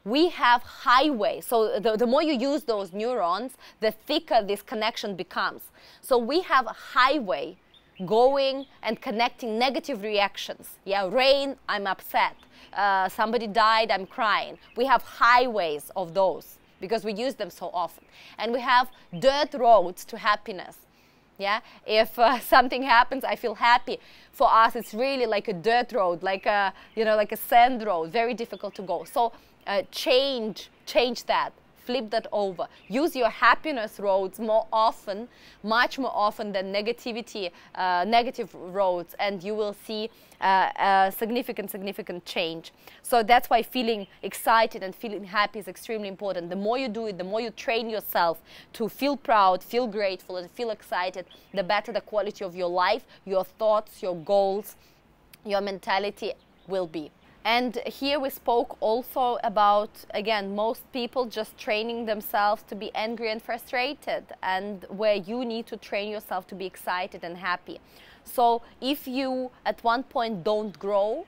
We have highways. So the more you use those neurons, the thicker this connection becomes. So we have a highway going and connecting negative reactions. Yeah, rain, I'm upset. Somebody died, I'm crying. We have highways of those because we use them so often. And we have dirt roads to happiness. Yeah, if something happens, I feel happy. For us, it's really like a dirt road, like a sand road, very difficult to go. So change that. Flip that over. Use your happiness roads more often, much more often than negative roads, and you will see a significant change. So that's why feeling excited and feeling happy is extremely important. The more you do it, the more you train yourself to feel proud, feel grateful, and feel excited, the better the quality of your life, your thoughts, your goals, your mentality will be. And here we spoke also about, again, most people just training themselves to be angry and frustrated, and where you need to train yourself to be excited and happy. So if you at one point don't grow,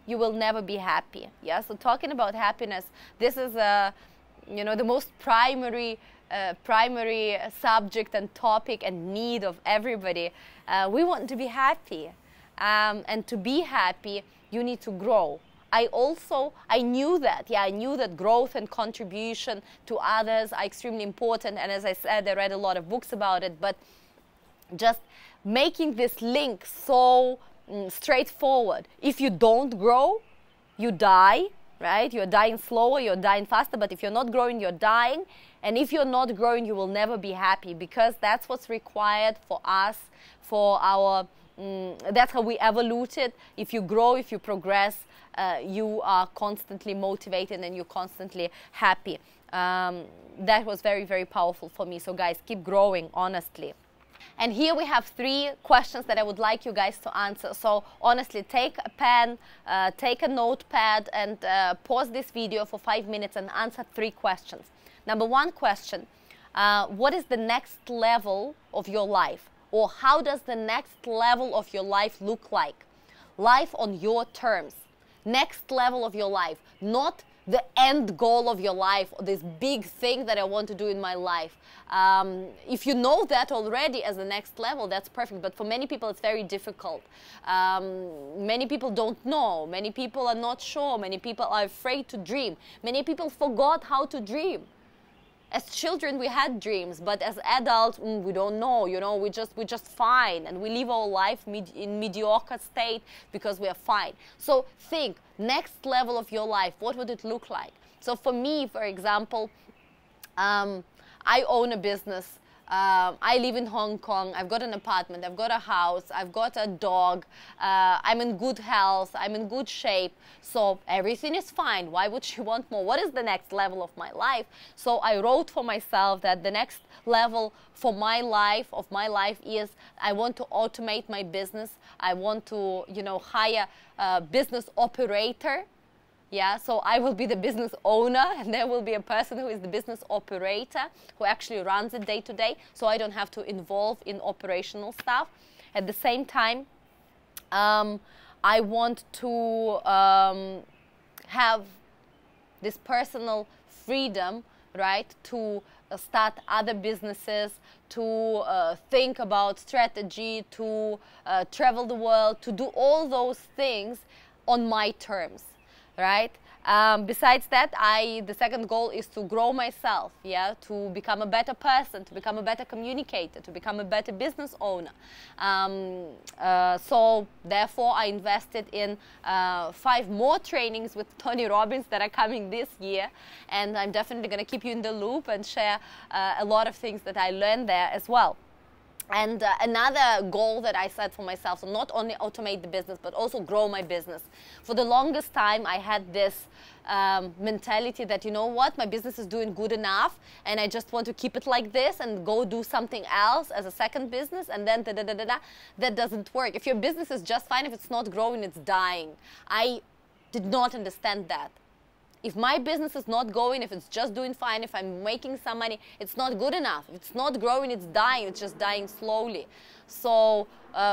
you will never be happy. Yeah. So talking about happiness, this is the most primary subject and topic and need of everybody. We want to be happy, and to be happy, you need to grow. I knew that. Yeah, I knew that growth and contribution to others are extremely important. And as I said, I read a lot of books about it. But just making this link so straightforward. If you don't grow, you die, right? You're dying slower, you're dying faster. But if you're not growing, you're dying. And if you're not growing, you will never be happy, because that's what's required for us, for our that's how we evoluted. If you grow, if you progress, you are constantly motivated and you're constantly happy. That was very, very powerful for me. So guys, keep growing, honestly. And here we have 3 questions that I would like you guys to answer. So honestly, take a pen, take a notepad, and pause this video for 5 minutes and answer 3 questions. Number 1 question, what is the next level of your life? Or how does the next level of your life look like? Life on your terms. Next level of your life, not the end goal of your life, or this big thing that I want to do in my life. If you know that already as the next level, that's perfect. But for many people, it's very difficult. Many people don't know. Many people are not sure. Many people are afraid to dream. Many people forgot how to dream. As children, we had dreams, but as adults, we don't know. You know, we're just fine, and we live our life in mediocre state because we are fine. So think, next level of your life, what would it look like? So for me, for example, I own a business. I live in Hong Kong. I've got an apartment. I've got a house. I've got a dog. I'm in good health. I'm in good shape. So everything is fine. Why would she want more? What is the next level of my life? So I wrote for myself that the next level for my life, is I want to automate my business. I want to, you know, hire a business operator. Yeah, so I will be the business owner, and there will be a person who is the business operator who actually runs it day to day, so I don't have to involve in operational stuff. At the same time, I want to have this personal freedom, right, to start other businesses, to think about strategy, to travel the world, to do all those things on my terms. Right? Besides that, the second goal is to grow myself, yeah, to become a better person, to become a better communicator, to become a better business owner. So therefore, I invested in 5 more trainings with Tony Robbins that are coming this year, and I'm definitely going to keep you in the loop and share a lot of things that I learned there as well. And another goal that I set for myself, so not only automate the business, but also grow my business. For the longest time, I had this mentality that, you know what, my business is doing good enough, and I just want to keep it like this and go do something else as a second business, and then da-da-da-da-da. That doesn't work. If your business is just fine, if it's not growing, it's dying. I did not understand that. If my business is not going, if it's just doing fine, if I'm making some money, it's not good enough. If it's not growing, it's dying. It's just dying slowly. So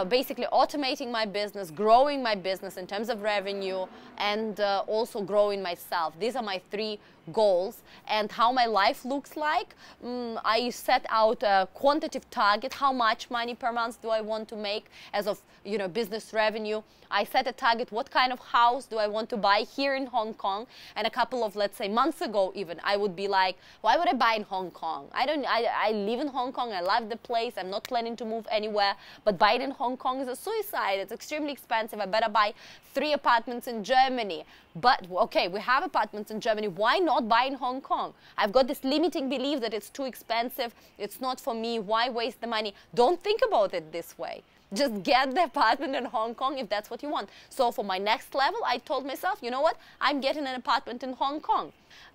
basically automating my business, growing my business in terms of revenue, and also growing myself. These are my 3 goals. And how my life looks like, I set out a quantitative target. How much money per month do I want to make as of, you know, business revenue? I set a target, what kind of house do I want to buy here in Hong Kong? And a couple of, let's say, months ago even, I would be like, why would I buy in Hong Kong? I live in Hong Kong, I love the place, I'm not planning to move anywhere, but buying in Hong Kong is a suicide, it's extremely expensive, I better buy 3 apartments in Germany. But, okay, we have apartments in Germany, why not buy in Hong Kong? I've got this limiting belief that it's too expensive, it's not for me, why waste the money? Don't think about it this way. Just get the apartment in Hong Kong if that's what you want. So for my next level, I told myself, you know what? I'm getting an apartment in Hong Kong.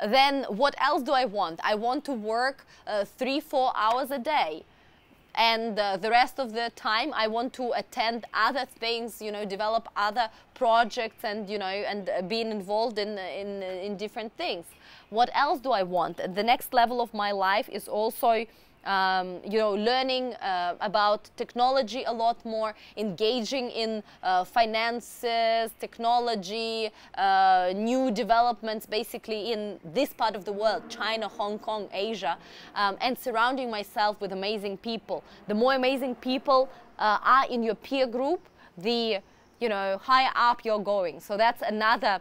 Then what else do I want? I want to work 3-4 hours a day. And the rest of the time, I want to attend other things, you know, develop other projects, and, you know, and being involved in different things. What else do I want? The next level of my life is also you know, learning about technology a lot more, engaging in finances, technology, new developments basically in this part of the world, China, Hong Kong, Asia, and surrounding myself with amazing people. The more amazing people are in your peer group, the, you know, higher up you're going. So that's another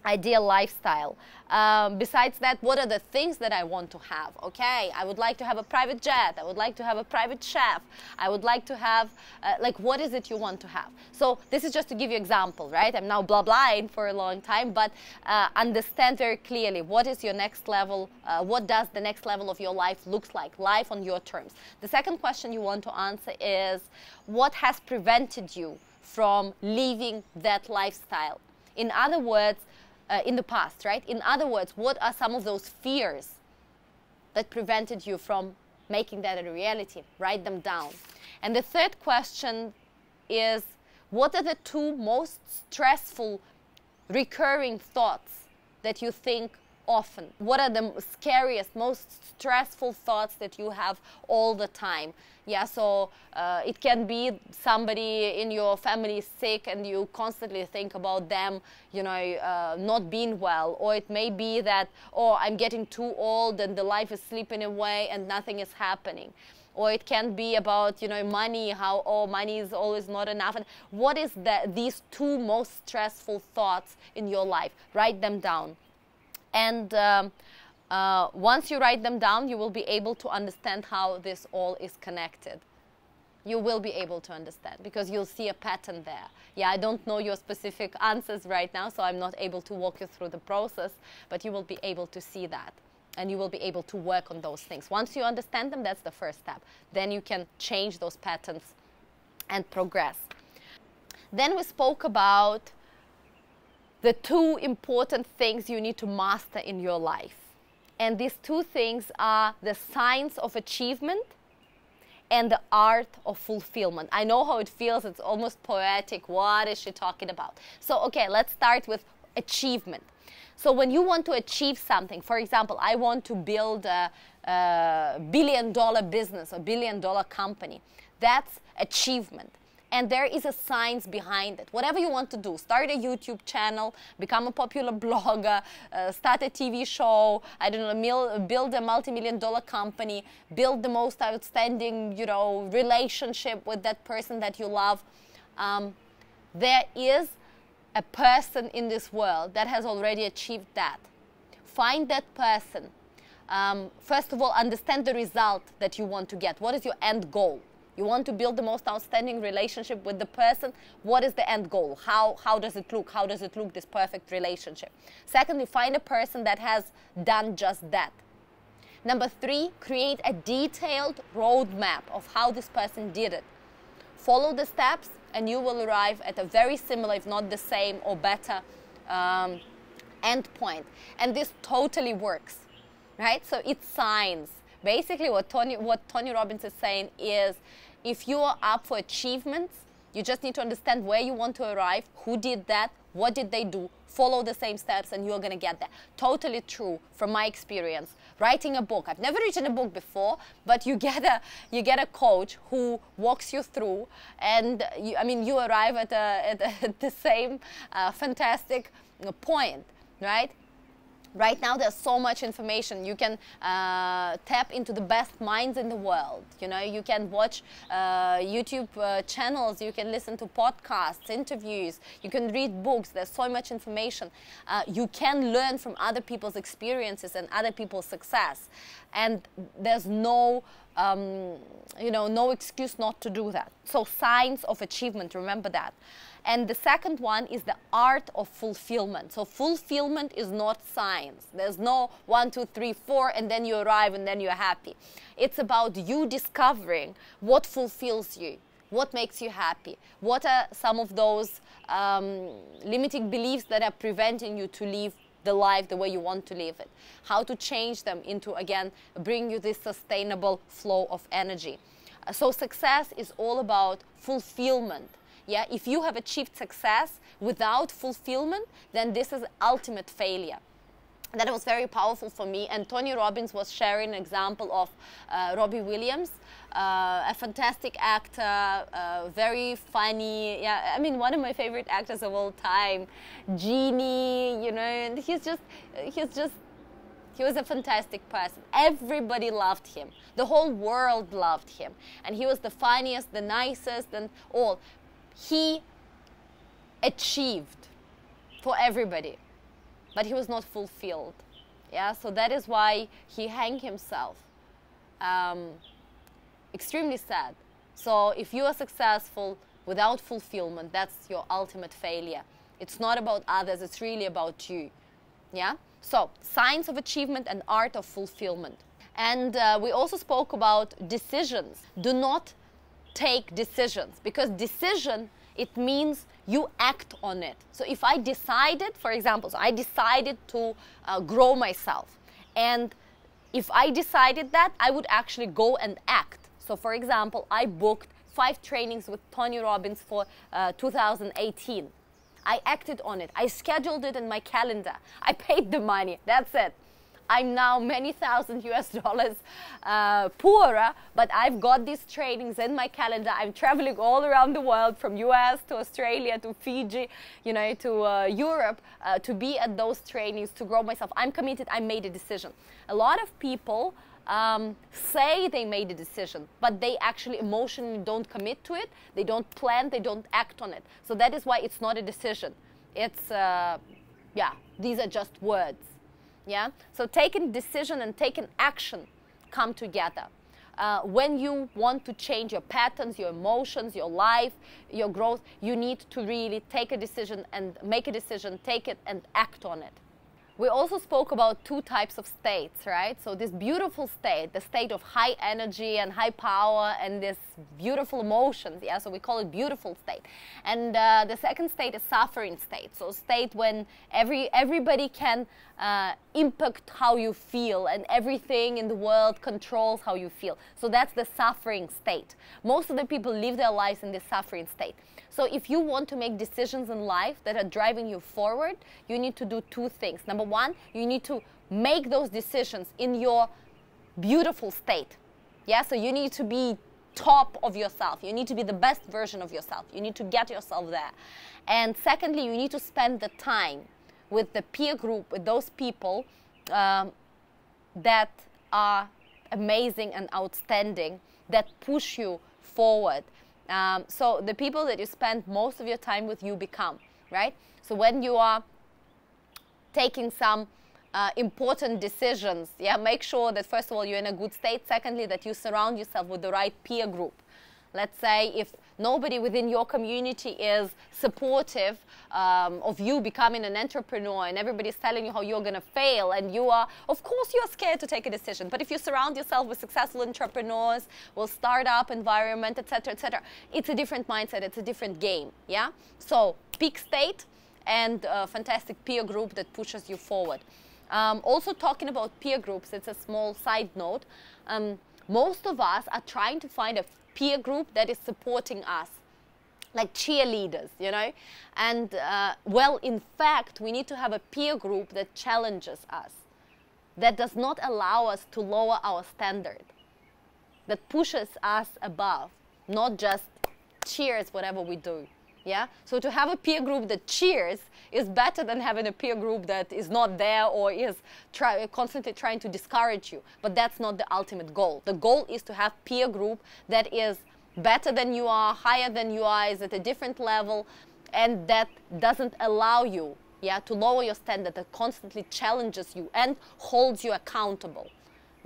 ideal lifestyle. Besides that, what are the things that I want to have? Okay, I would like to have a private jet. I would like to have a private chef. I would like to have, like, what is it you want to have? So this is just to give you example, right? I'm now blah-blahing for a long time, but understand very clearly what is your next level, what does the next level of your life looks like, life on your terms. The second question you want to answer is, what has prevented you from living that lifestyle? In other words, in the past, right? In other words, what are some of those fears that prevented you from making that a reality? Write them down. And the third question is, what are the two most stressful recurring thoughts that you think often? What are the scariest, most stressful thoughts that you have all the time? Yeah, so it can be somebody in your family is sick and you constantly think about them, you know, not being well. Or it may be that, oh, I'm getting too old and the life is slipping away and nothing is happening. Or it can be about, you know, money, how, oh, money is always not enough. And what is these two most stressful thoughts in your life? Write them down. And once you write them down, you will be able to understand how this all is connected. You will be able to understand because you'll see a pattern there. Yeah, I don't know your specific answers right now, so I'm not able to walk you through the process, but you will be able to see that. And you will be able to work on those things. Once you understand them, that's the first step. Then you can change those patterns and progress. Then we spoke about the two important things you need to master in your life. And these two things are the science of achievement and the art of fulfillment. I know how it feels. It's almost poetic. What is she talking about? So, okay, let's start with achievement. So when you want to achieve something, for example, I want to build a billion-dollar business, a billion-dollar company. That's achievement. And there is a science behind it. Whatever you want to do, start a YouTube channel, become a popular blogger, start a TV show, I don't know, build a multi-million-dollar company, build the most outstanding, you know, relationship with that person that you love. There is a person in this world that has already achieved that. Find that person. First of all, understand the result that you want to get. What is your end goal? You want to build the most outstanding relationship with the person. What is the end goal? How does it look? How does it look, this perfect relationship? Secondly, find a person that has done just that. Number 3, create a detailed roadmap of how this person did it. Follow the steps and you will arrive at a very similar, if not the same or better end point. And this totally works, right? So it's science. Basically what Tony Robbins is saying is, if you are up for achievements, you just need to understand where you want to arrive, who did that, what did they do, follow the same steps and you're going to get there. Totally true from my experience. Writing a book. I've never written a book before, but you get a coach who walks you through, and you arrive at the same fantastic point, right? Right now there's so much information. You can tap into the best minds in the world. You know, you can watch YouTube channels, you can listen to podcasts, interviews, you can read books. There's so much information. You can learn from other people's experiences and other people's success. And there's no no excuse not to do that. So science of achievement, remember that. And the second one is the art of fulfillment. So fulfillment is not science. There's no 1, 2, 3, 4, and then you arrive and then you're happy. It's about you discovering what fulfills you, what makes you happy, what are some of those limiting beliefs that are preventing you to live the life the way you want to live it, how to change them into, again, bring you this sustainable flow of energy. So success is all about fulfillment. Yeah, if you have achieved success without fulfillment, then this is ultimate failure. That was very powerful for me. And Tony Robbins was sharing an example of Robbie Williams, a fantastic actor, very funny. Yeah, I mean, one of my favorite actors of all time, genie. You know, and he was a fantastic person. Everybody loved him. The whole world loved him, and he was the funniest, the nicest, and all. He achieved for everybody. but he was not fulfilled. Yeah, so that is why he hanged himself. Extremely sad. So if you are successful without fulfillment, that's your ultimate failure. It's not about others, it's really about you. Yeah? So, science of achievement and art of fulfillment. And we also spoke about decisions. Do not take decisions, because decision, it means you act on it. So if I decided, for example, so I decided to grow myself, and if I decided that, I would actually go and act. So for example, I booked 5 trainings with Tony Robbins for 2018. I acted on it. I scheduled it in my calendar. I paid the money. That's it. I'm now many thousand US dollars poorer, but I've got these trainings in my calendar. I'm traveling all around the world, from US to Australia to Fiji, you know, to Europe, to be at those trainings, to grow myself. I'm committed. I made a decision. A lot of people say they made a decision, but they actually emotionally don't commit to it. They don't plan. They don't act on it. So that is why it's not a decision. It's, yeah, these are just words. Yeah? So taking decision and taking action come together. When you want to change your patterns, your emotions, your life, your growth, you need to really take a decision and make a decision, take it and act on it. We also spoke about 2 types of states, right? So this beautiful state, the state of high energy and high power and this beautiful emotions, yeah, so we call it beautiful state. And the second state is suffering state, so state when everybody can impact how you feel, and everything in the world controls how you feel. So that's the suffering state. Most of the people live their lives in this suffering state. So if you want to make decisions in life that are driving you forward, you need to do 2 things. Number 1, you need to make those decisions in your beautiful state. Yeah, so you need to be top of yourself. You need to be the best version of yourself. You need to get yourself there. And secondly, you need to spend the time with the peer group, with those people that are amazing and outstanding, that push you forward. So the people that you spend most of your time with, you become, right? So when you are taking some important decisions, yeah, make sure that first of all you're in a good state. Secondly, that you surround yourself with the right peer group. Let's say if nobody within your community is supportive of you becoming an entrepreneur, and everybody's telling you how you're going to fail, and you are, of course, you're scared to take a decision. But if you surround yourself with successful entrepreneurs, with startup environment, etc., etc., it's a different mindset. It's a different game. Yeah. So peak state and a fantastic peer group that pushes you forward. Also talking about peer groups, it's a small side note. Most of us are trying to find a peer group that is supporting us, like cheerleaders, you know. And well, in fact, we need to have a peer group that challenges us, that does not allow us to lower our standard, that pushes us above, not just cheers whatever we do. Yeah. So to have a peer group that cheers is better than having a peer group that is not there or is constantly trying to discourage you. But that's not the ultimate goal. The goal is to have peer group that is better than you are, higher than you are, is at a different level, and that doesn't allow you, yeah, to lower your standard, that constantly challenges you and holds you accountable.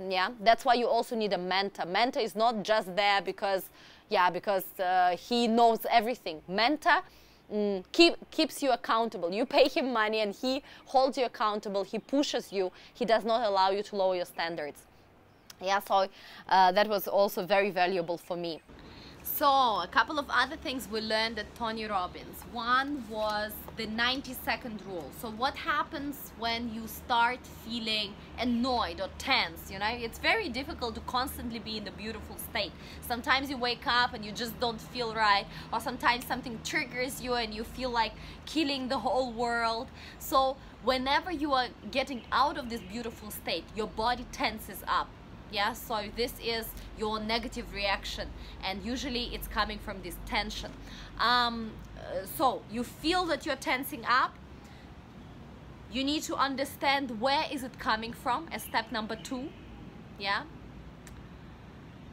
Yeah. That's why you also need a mentor. Mentor is not just there because he knows everything. Mentor keeps you accountable. You pay him money and he holds you accountable. He pushes you. He does not allow you to lower your standards. Yeah, so that was also very valuable for me. So a couple of other things we learned at Tony Robbins. One was the 90-second rule. So what happens when you start feeling annoyed or tense, you know? It's very difficult to constantly be in the beautiful state. Sometimes you wake up and you just don't feel right, or sometimes something triggers you and you feel like killing the whole world. So whenever you are getting out of this beautiful state, your body tenses up. Yeah, so this is your negative reaction, and usually it's coming from this tension. So you feel that you're tensing up. You need to understand where is it coming from as step number 2. Yeah,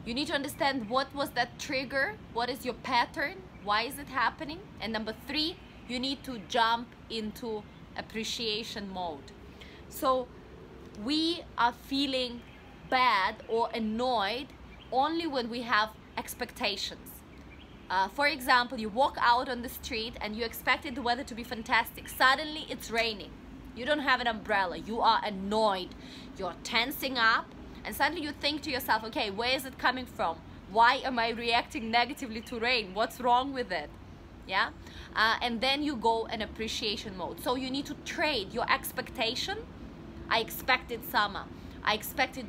you need to understand what was that trigger, what is your pattern, why is it happening, and number 3, you need to jump into appreciation mode. So we are feeling bad or annoyed only when we have expectations. For example, you walk out on the street and you expected the weather to be fantastic. Suddenly it's raining. You don't have an umbrella. You are annoyed. You're tensing up, and suddenly you think to yourself, okay, where is it coming from? Why am I reacting negatively to rain? What's wrong with it? Yeah? And then you go in appreciation mode. So you need to trade your expectation. I expected summer. I expected,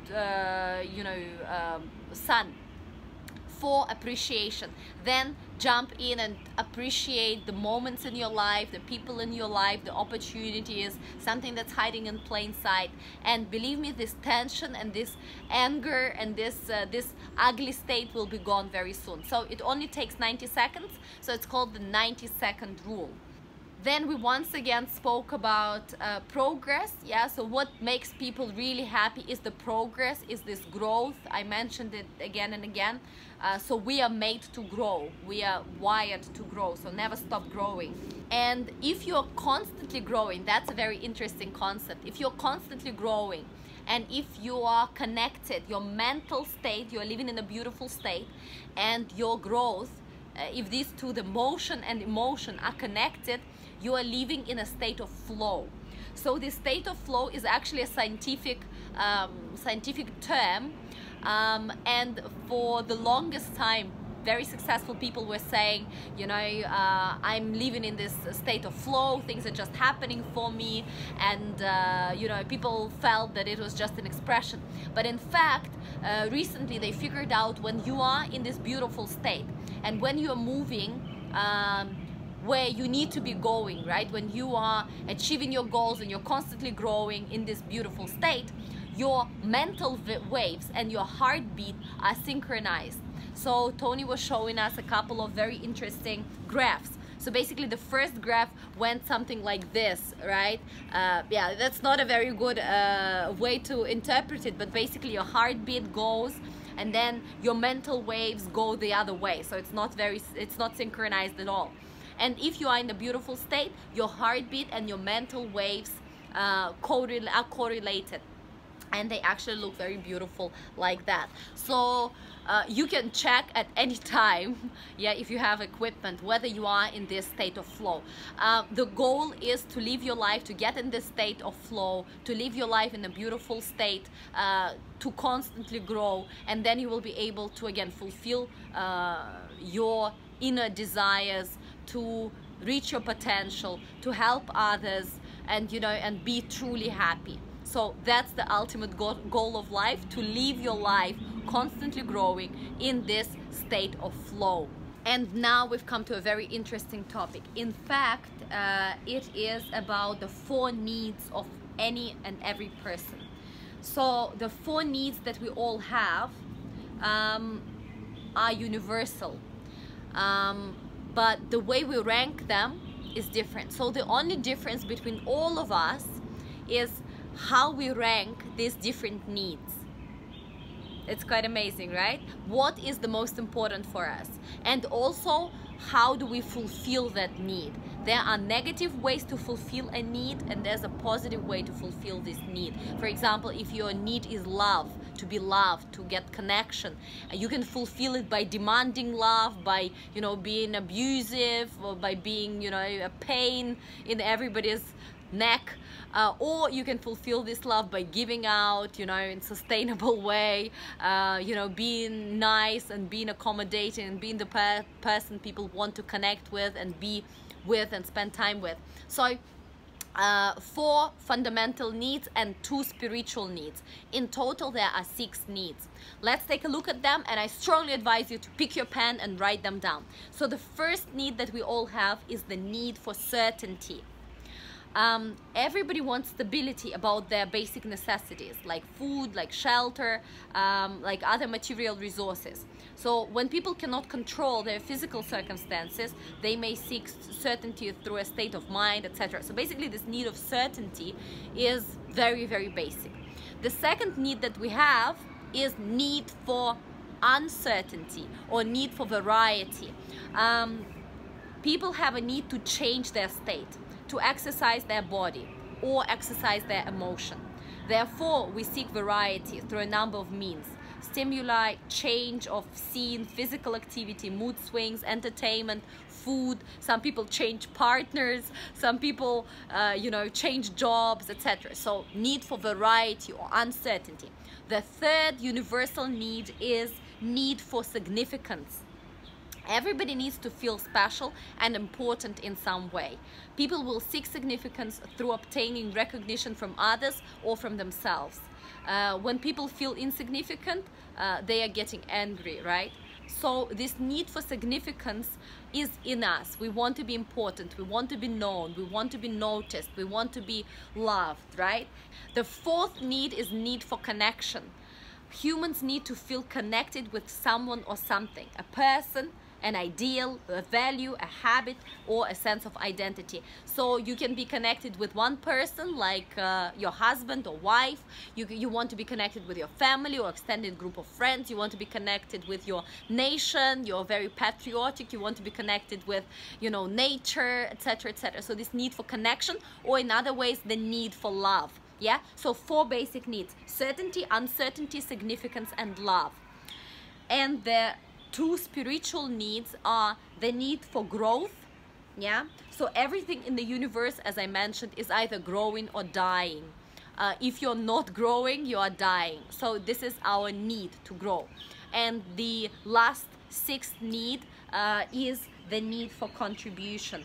sun, for appreciation. Then jump in and appreciate the moments in your life, the people in your life, the opportunities, something that's hiding in plain sight. And believe me, this tension and this anger and this ugly state will be gone very soon. So it only takes 90 seconds. So it's called the 90-second rule. Then we once again spoke about progress. Yeah, so what makes people really happy is the progress, is this growth. I mentioned it again and again. So we are made to grow. We are wired to grow, so never stop growing. And if you're constantly growing, that's a very interesting concept. If you're constantly growing, and if you are connected, your mental state, you're living in a beautiful state, and your growth, if these two, the motion and emotion, are connected, you are living in a state of flow. So this state of flow is actually a scientific term, and for the longest time, very successful people were saying, I'm living in this state of flow, things are just happening for me, and people felt that it was just an expression. But in fact, recently they figured out when you are in this beautiful state, and when you are moving where you need to be going, right? When you are achieving your goals and you're constantly growing in this beautiful state, your mental waves and your heartbeat are synchronized. So Tony was showing us a couple of very interesting graphs. So basically the first graph went something like this, right? Yeah, that's not a very good way to interpret it, but basically your heartbeat goes and then your mental waves go the other way. So it's not synchronized at all. And if you are in a beautiful state, your heartbeat and your mental waves are correlated, and they actually look very beautiful like that. So you can check at any time, yeah, if you have equipment, whether you are in this state of flow. The goal is to live your life, to get in this state of flow, to live your life in a beautiful state, to constantly grow, and then you will be able to again fulfill your inner desires, to reach your potential, to help others, and and be truly happy. So that's the ultimate goal of life, to live your life constantly growing in this state of flow. And now we've come to a very interesting topic. In fact, it is about the 4 needs of any and every person. So the 4 needs that we all have are universal. But the way we rank them is different. So the only difference between all of us is how we rank these different needs. It's quite amazing, right? What is the most important for us? And also, how do we fulfill that need? There are negative ways to fulfill a need, and there's a positive way to fulfill this need. For example, if your need is love, to be loved, to get connection, you can fulfill it by demanding love, by being abusive, or by being a pain in everybody's neck, or you can fulfill this love by giving out in a sustainable way, being nice and being accommodating and being the person people want to connect with and be with and spend time with. So 4 fundamental needs and 2 spiritual needs. In total, there are 6 needs. Let's take a look at them, and I strongly advise you to pick your pen and write them down. So the first need that we all have is the need for certainty. Everybody wants stability about their basic necessities, like food, like shelter, like other material resources. So when people cannot control their physical circumstances, they may seek certainty through a state of mind, etc. So basically this need of certainty is very, very basic. The second need that we have is need for uncertainty or need for variety. People have a need to change their state. to exercise their body or exercise their emotion. Therefore, we seek variety through a number of means. Stimuli, change of scene, physical activity, mood swings, entertainment, food. Some people change partners, some people, change jobs, etc. So need for variety or uncertainty. The third universal need is need for significance. Everybody needs to feel special and important in some way. People will seek significance through obtaining recognition from others or from themselves. When people feel insignificant, they are getting angry, right? So this need for significance is in us. We want to be important, we want to be known, we want to be noticed, we want to be loved, right? The fourth need is need for connection. Humans need to feel connected with someone or something, a person, an ideal, a value, a habit, or a sense of identity. So you can be connected with one person, like your husband or wife. You want to be connected with your family or extended group of friends. You want to be connected with your nation. You're very patriotic. You want to be connected with, nature, etc., etc. So this need for connection, or in other ways, the need for love. Yeah. So 4 basic needs: certainty, uncertainty, significance, and love. And the 2 spiritual needs are the need for growth. Yeah, so everything in the universe, as I mentioned, is either growing or dying. If you're not growing, you are dying. So this is our need to grow. And the last 6th need is the need for contribution.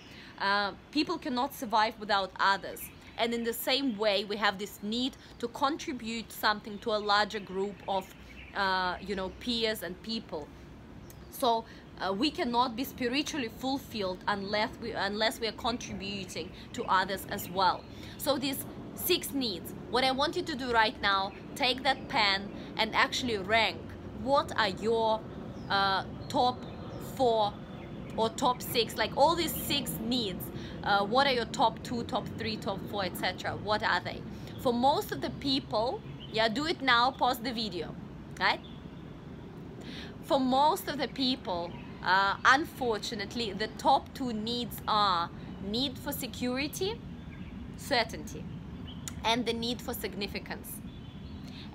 People cannot survive without others. And in the same way, we have this need to contribute something to a larger group of peers and people. So we cannot be spiritually fulfilled unless we are contributing to others as well. So these 6 needs, what I want you to do right now, take that pen and actually rank what are your top 4 or top 6, like all these 6 needs. What are your top 2, top 3, top 4, etc.? What are they? For most of the people, yeah, do it now, pause the video, right? For most of the people, unfortunately, the top 2 needs are need for security, certainty, and the need for significance.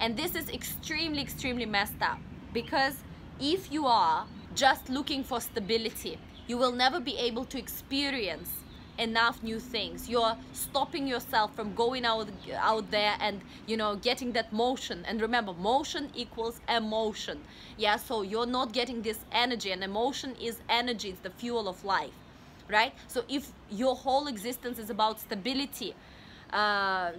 And this is extremely, extremely messed up, because if you are just looking for stability, you will never be able to experience enough new things. You're stopping yourself from going out there and getting that motion. And remember, motion equals emotion. Yeah, so you're not getting this energy, and emotion is energy. It's the fuel of life, right? So if your whole existence is about stability,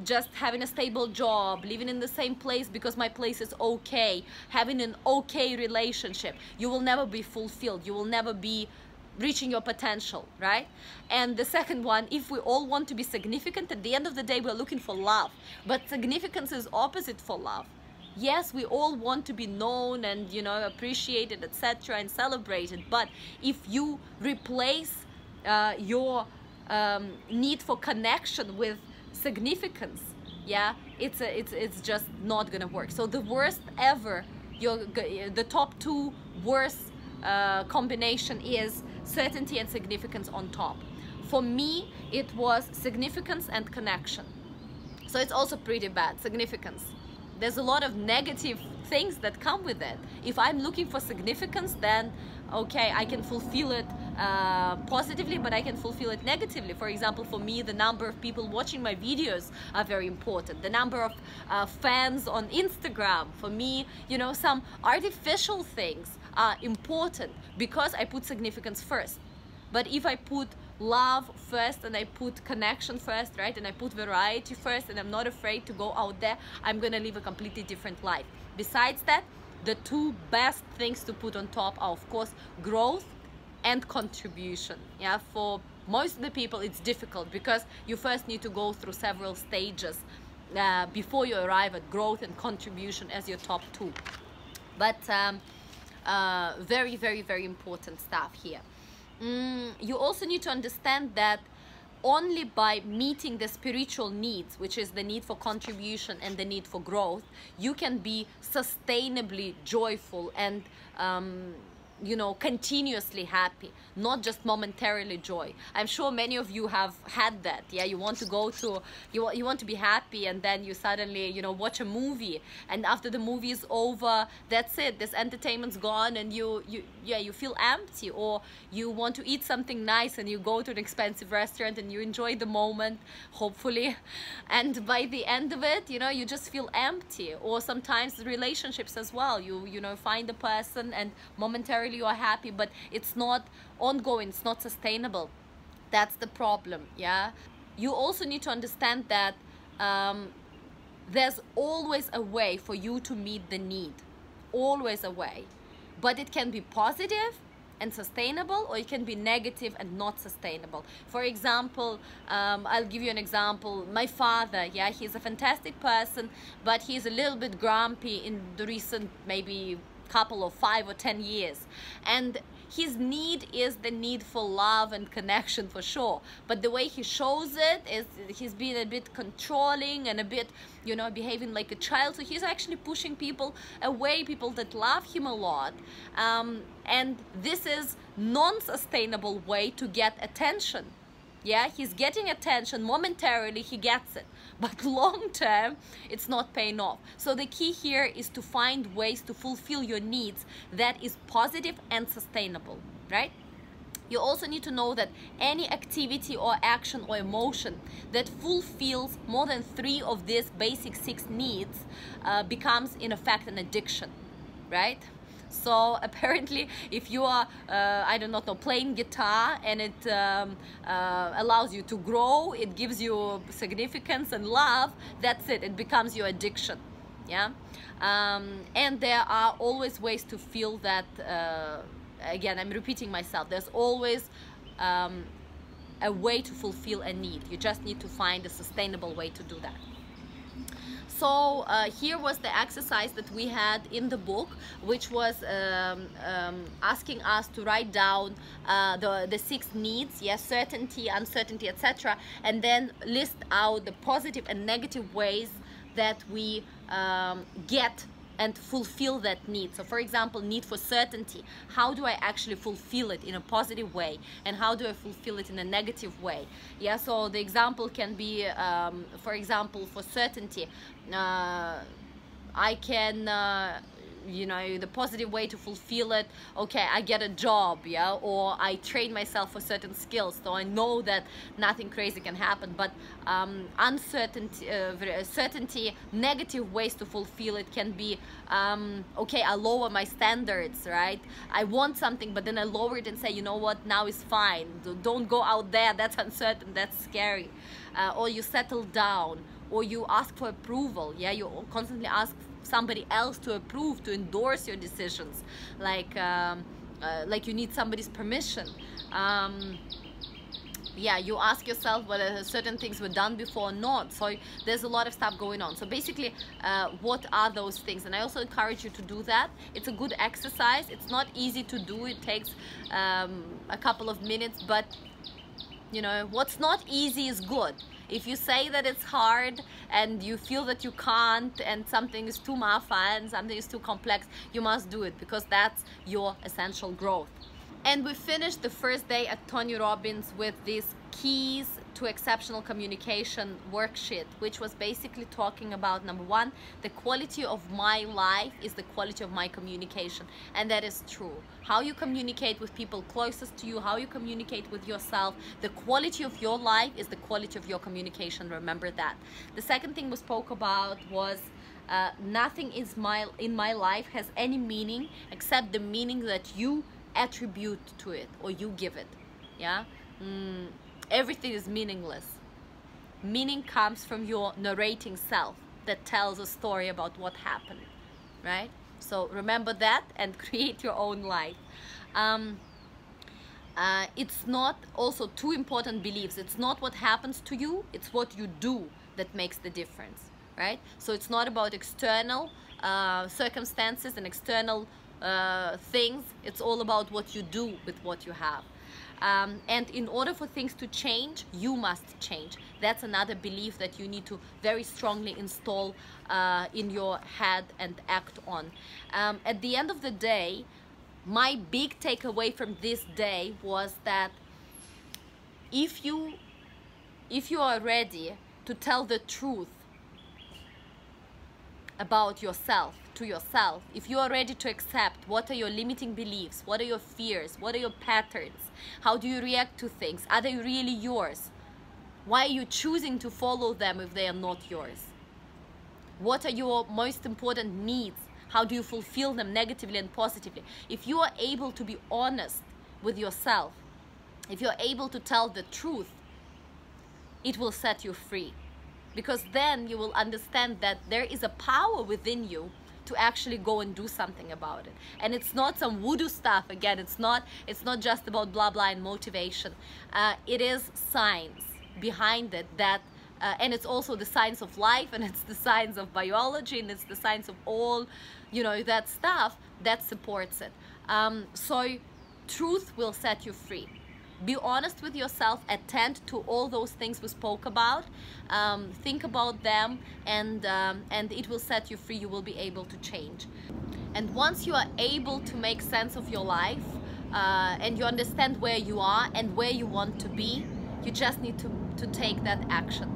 just having a stable job, living in the same place because my place is okay, having an okay relationship, you will never be fulfilled. You will never be reaching your potential, right? And the second one, if we all want to be significant, at the end of the day, we're looking for love. But significance is opposite for love. Yes, we all want to be known and, appreciated, etc., and celebrated. But if you replace your need for connection with significance, yeah, it's just not gonna work. So the worst ever, the top 2 worst combination is certainty and significance on top. For me, it was significance and connection. So it's also pretty bad, significance. There's a lot of negative things that come with it. If I'm looking for significance, then okay, I can fulfill it positively, but I can fulfill it negatively. For example, for me, the number of people watching my videos are very important. The number of fans on Instagram, for me, some artificial things are important because I put significance first. But if I put love first and I put connection first, right, and I put variety first, and I'm not afraid to go out there, I'm gonna live a completely different life. Besides that, the 2 best things to put on top are, of course, growth and contribution. Yeah, for most of the people it's difficult because you first need to go through several stages before you arrive at growth and contribution as your top 2. But very, very, very important stuff here. You also need to understand that only by meeting the spiritual needs, which is the need for contribution and the need for growth, you can be sustainably joyful and you know, continuously happy, not just momentarily joy. I'm sure many of you have had that. Yeah, you want to go to, you want to be happy, and then you suddenly, you know, watch a movie, and after the movie is over, that's it, this entertainment's gone, and you feel empty. Or you want to eat something nice and you go to an expensive restaurant and you enjoy the moment, hopefully, and by the end of it, you know, you just feel empty. Or sometimes relationships as well, you know, find a person and momentarily you are happy, but it's not ongoing, it's not sustainable. That's the problem. Yeah, you also need to understand that there's always a way for you to meet the need, always a way, but it can be positive and sustainable, or it can be negative and not sustainable. For example, I'll give you an example. My father, yeah, he's a fantastic person, but he's a little bit grumpy in the recent maybe couple of 5 or 10 years, and his need is the need for love and connection, for sure, but the way he shows it is he's being a bit controlling and a bit, you know, behaving like a child. So he's actually pushing people away, people that love him a lot, and this is non-sustainable way to get attention. Yeah, he's getting attention momentarily, he gets it, but long term it's not paying off. So the key here is to find ways to fulfill your needs that is positive and sustainable, right? You also need to know that any activity or action or emotion that fulfills more than 3 of these basic 6 needs becomes in effect an addiction, right? So apparently, if you are, I don't know, playing guitar, and it allows you to grow, it gives you significance and love, that's it, it becomes your addiction. Yeah, and there are always ways to feel that, again, I'm repeating myself, there's always a way to fulfill a need. You just need to find a sustainable way to do that. So here was the exercise that we had in the book, which was asking us to write down the 6 needs, yes, certainty, uncertainty, etc., and then list out the positive and negative ways that we get and fulfill that need. So for example, need for certainty, how do I actually fulfill it in a positive way, and how do I fulfill it in a negative way? Yeah, so the example can be, for example, for certainty, I can you know, the positive way to fulfill it, okay, I get a job, yeah, or I train myself for certain skills, so I know that nothing crazy can happen. But uncertainty, certainty, negative ways to fulfill it can be, okay, I lower my standards, right? I want something, but then I lower it and say, you know what, now is fine, don't go out there, that's uncertain, that's scary. Or you settle down, or you ask for approval, yeah, you constantly ask somebody else to approve, to endorse your decisions, like you need somebody's permission. Yeah, you ask yourself whether certain things were done before or not. So there's a lot of stuff going on. So basically, what are those things? And I also encourage you to do that. It's a good exercise. It's not easy to do. It takes a couple of minutes, but you know, what's not easy is good. If you say that it's hard and you feel that you can't, and something is too mafan, something is too complex, you must do it, because that's your essential growth. And we finished the first day at Tony Robbins with these keys to exceptional communication worksheet, which was basically talking about, number 1, the quality of my life is the quality of my communication. And that is true. How you communicate with people closest to you, how you communicate with yourself, the quality of your life is the quality of your communication. Remember that. The second thing we spoke about was nothing in my life has any meaning except the meaning that you attribute to it, or you give it. Yeah, everything is meaningless. Meaning comes from your narrating self that tells a story about what happened, right? So remember that and create your own life. It's not, also 2 important beliefs, it's not what happens to you, it's what you do that makes the difference, right? So it's not about external circumstances and external things, it's all about what you do with what you have. And in order for things to change, you must change. That's another belief that you need to very strongly install in your head and act on. At the end of the day, my big takeaway from this day was that if you are ready to tell the truth about yourself to yourself, if you are ready to accept what are your limiting beliefs, what are your fears, what are your patterns, how do you react to things, are they really yours, why are you choosing to follow them if they are not yours, what are your most important needs, how do you fulfill them negatively and positively. If you are able to be honest with yourself, if you're able to tell the truth, it will set you free, because then you will understand that there is a power within you to actually go and do something about it. And it's not some voodoo stuff. Again, it's not just about blah blah and motivation. It is science behind it, that and it's also the science of life, and it's the science of biology, and it's the science of all, you know, that stuff that supports it. So truth will set you free. Be honest with yourself, attend to all those things we spoke about, think about them, and it will set you free. You will be able to change. And once you are able to make sense of your life, and you understand where you are and where you want to be, you just need to take that action.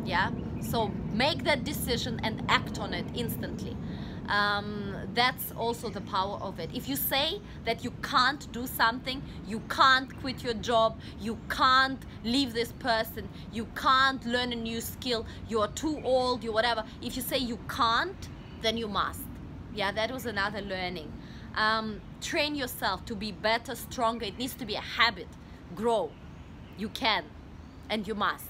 Yeah, so make that decision and act on it instantly. That's also the power of it. If you say that you can't do something, you can't quit your job, you can't leave this person, you can't learn a new skill, you're too old, you whatever. If you say you can't, then you must. Yeah, that was another learning. Train yourself to be better, stronger. It needs to be a habit. Grow. You can and you must.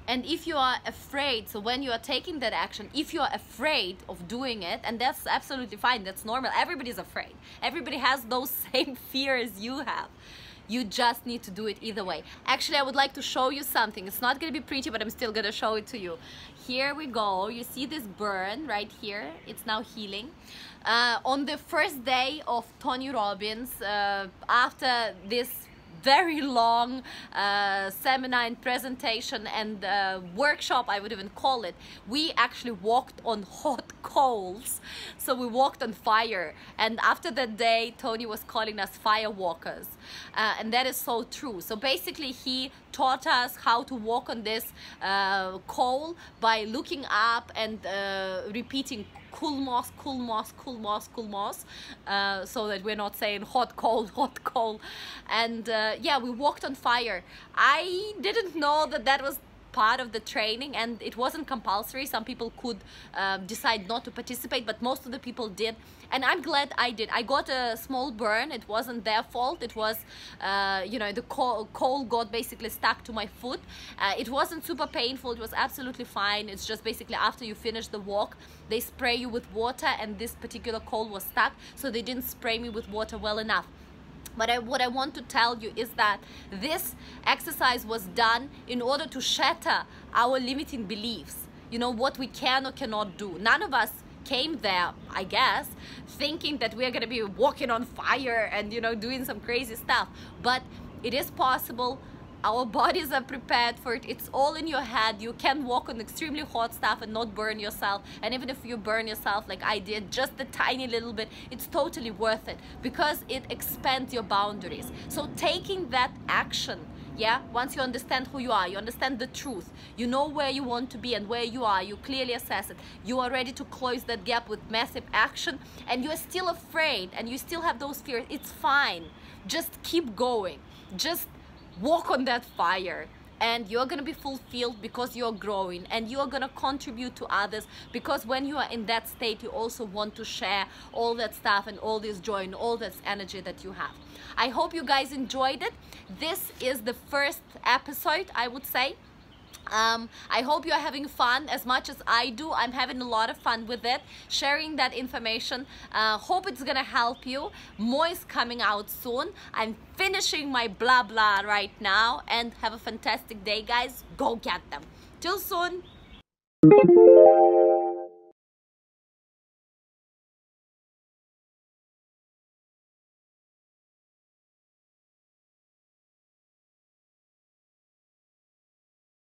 And if you are afraid, so when you are taking that action, if you are afraid of doing it, and that's absolutely fine, that's normal, everybody's afraid. Everybody has those same fears you have. You just need to do it either way. Actually, I would like to show you something. It's not going to be pretty, but I'm still going to show it to you. Here we go. You see this burn right here? It's now healing. On the first day of Tony Robbins, after this very long seminar and presentation and workshop, I would even call it, we actually walked on hot coals. So we walked on fire, and after that day Tony was calling us fire walkers, and that is so true. So basically he taught us how to walk on this coal by looking up and repeating kulmos, kulmos, kulmos, kulmos, so that we're not saying hot coal, hot coal. And yeah, we walked on fire. I didn't know that that was part of the training, and it wasn't compulsory. Some people could decide not to participate, but most of the people did, and I'm glad I did. I got a small burn. It wasn't their fault. It was you know, the coal got basically stuck to my foot. It wasn't super painful. It was absolutely fine. It's just basically after you finish the walk, they spray you with water, and this particular coal was stuck, so they didn't spray me with water well enough. But what I want to tell you is that this exercise was done in order to shatter our limiting beliefs. You know, what we can or cannot do. None of us came there, I guess, thinking that we're going to be walking on fire and, you know, doing some crazy stuff. But it is possible. Our bodies are prepared for it. It's all in your head. You can walk on extremely hot stuff and not burn yourself. And even if you burn yourself like I did, just a tiny little bit, it's totally worth it, because it expands your boundaries. So taking that action, yeah, once you understand who you are, you understand the truth, you know where you want to be and where you are, you clearly assess it, you are ready to close that gap with massive action, and you are still afraid and you still have those fears, it's fine. Just keep going. Just walk on that fire, and you're gonna be fulfilled because you're growing, and you're gonna contribute to others, because when you are in that state, you also want to share all that stuff and all this joy and all this energy that you have. I hope you guys enjoyed it. This is the first episode, I would say. I hope you're having fun as much as I do. I'm having a lot of fun with it, sharing that information. Hope it's gonna help you. More is coming out soon. I'm finishing my blah blah right now, and have a fantastic day, guys. Go get them. Till soon.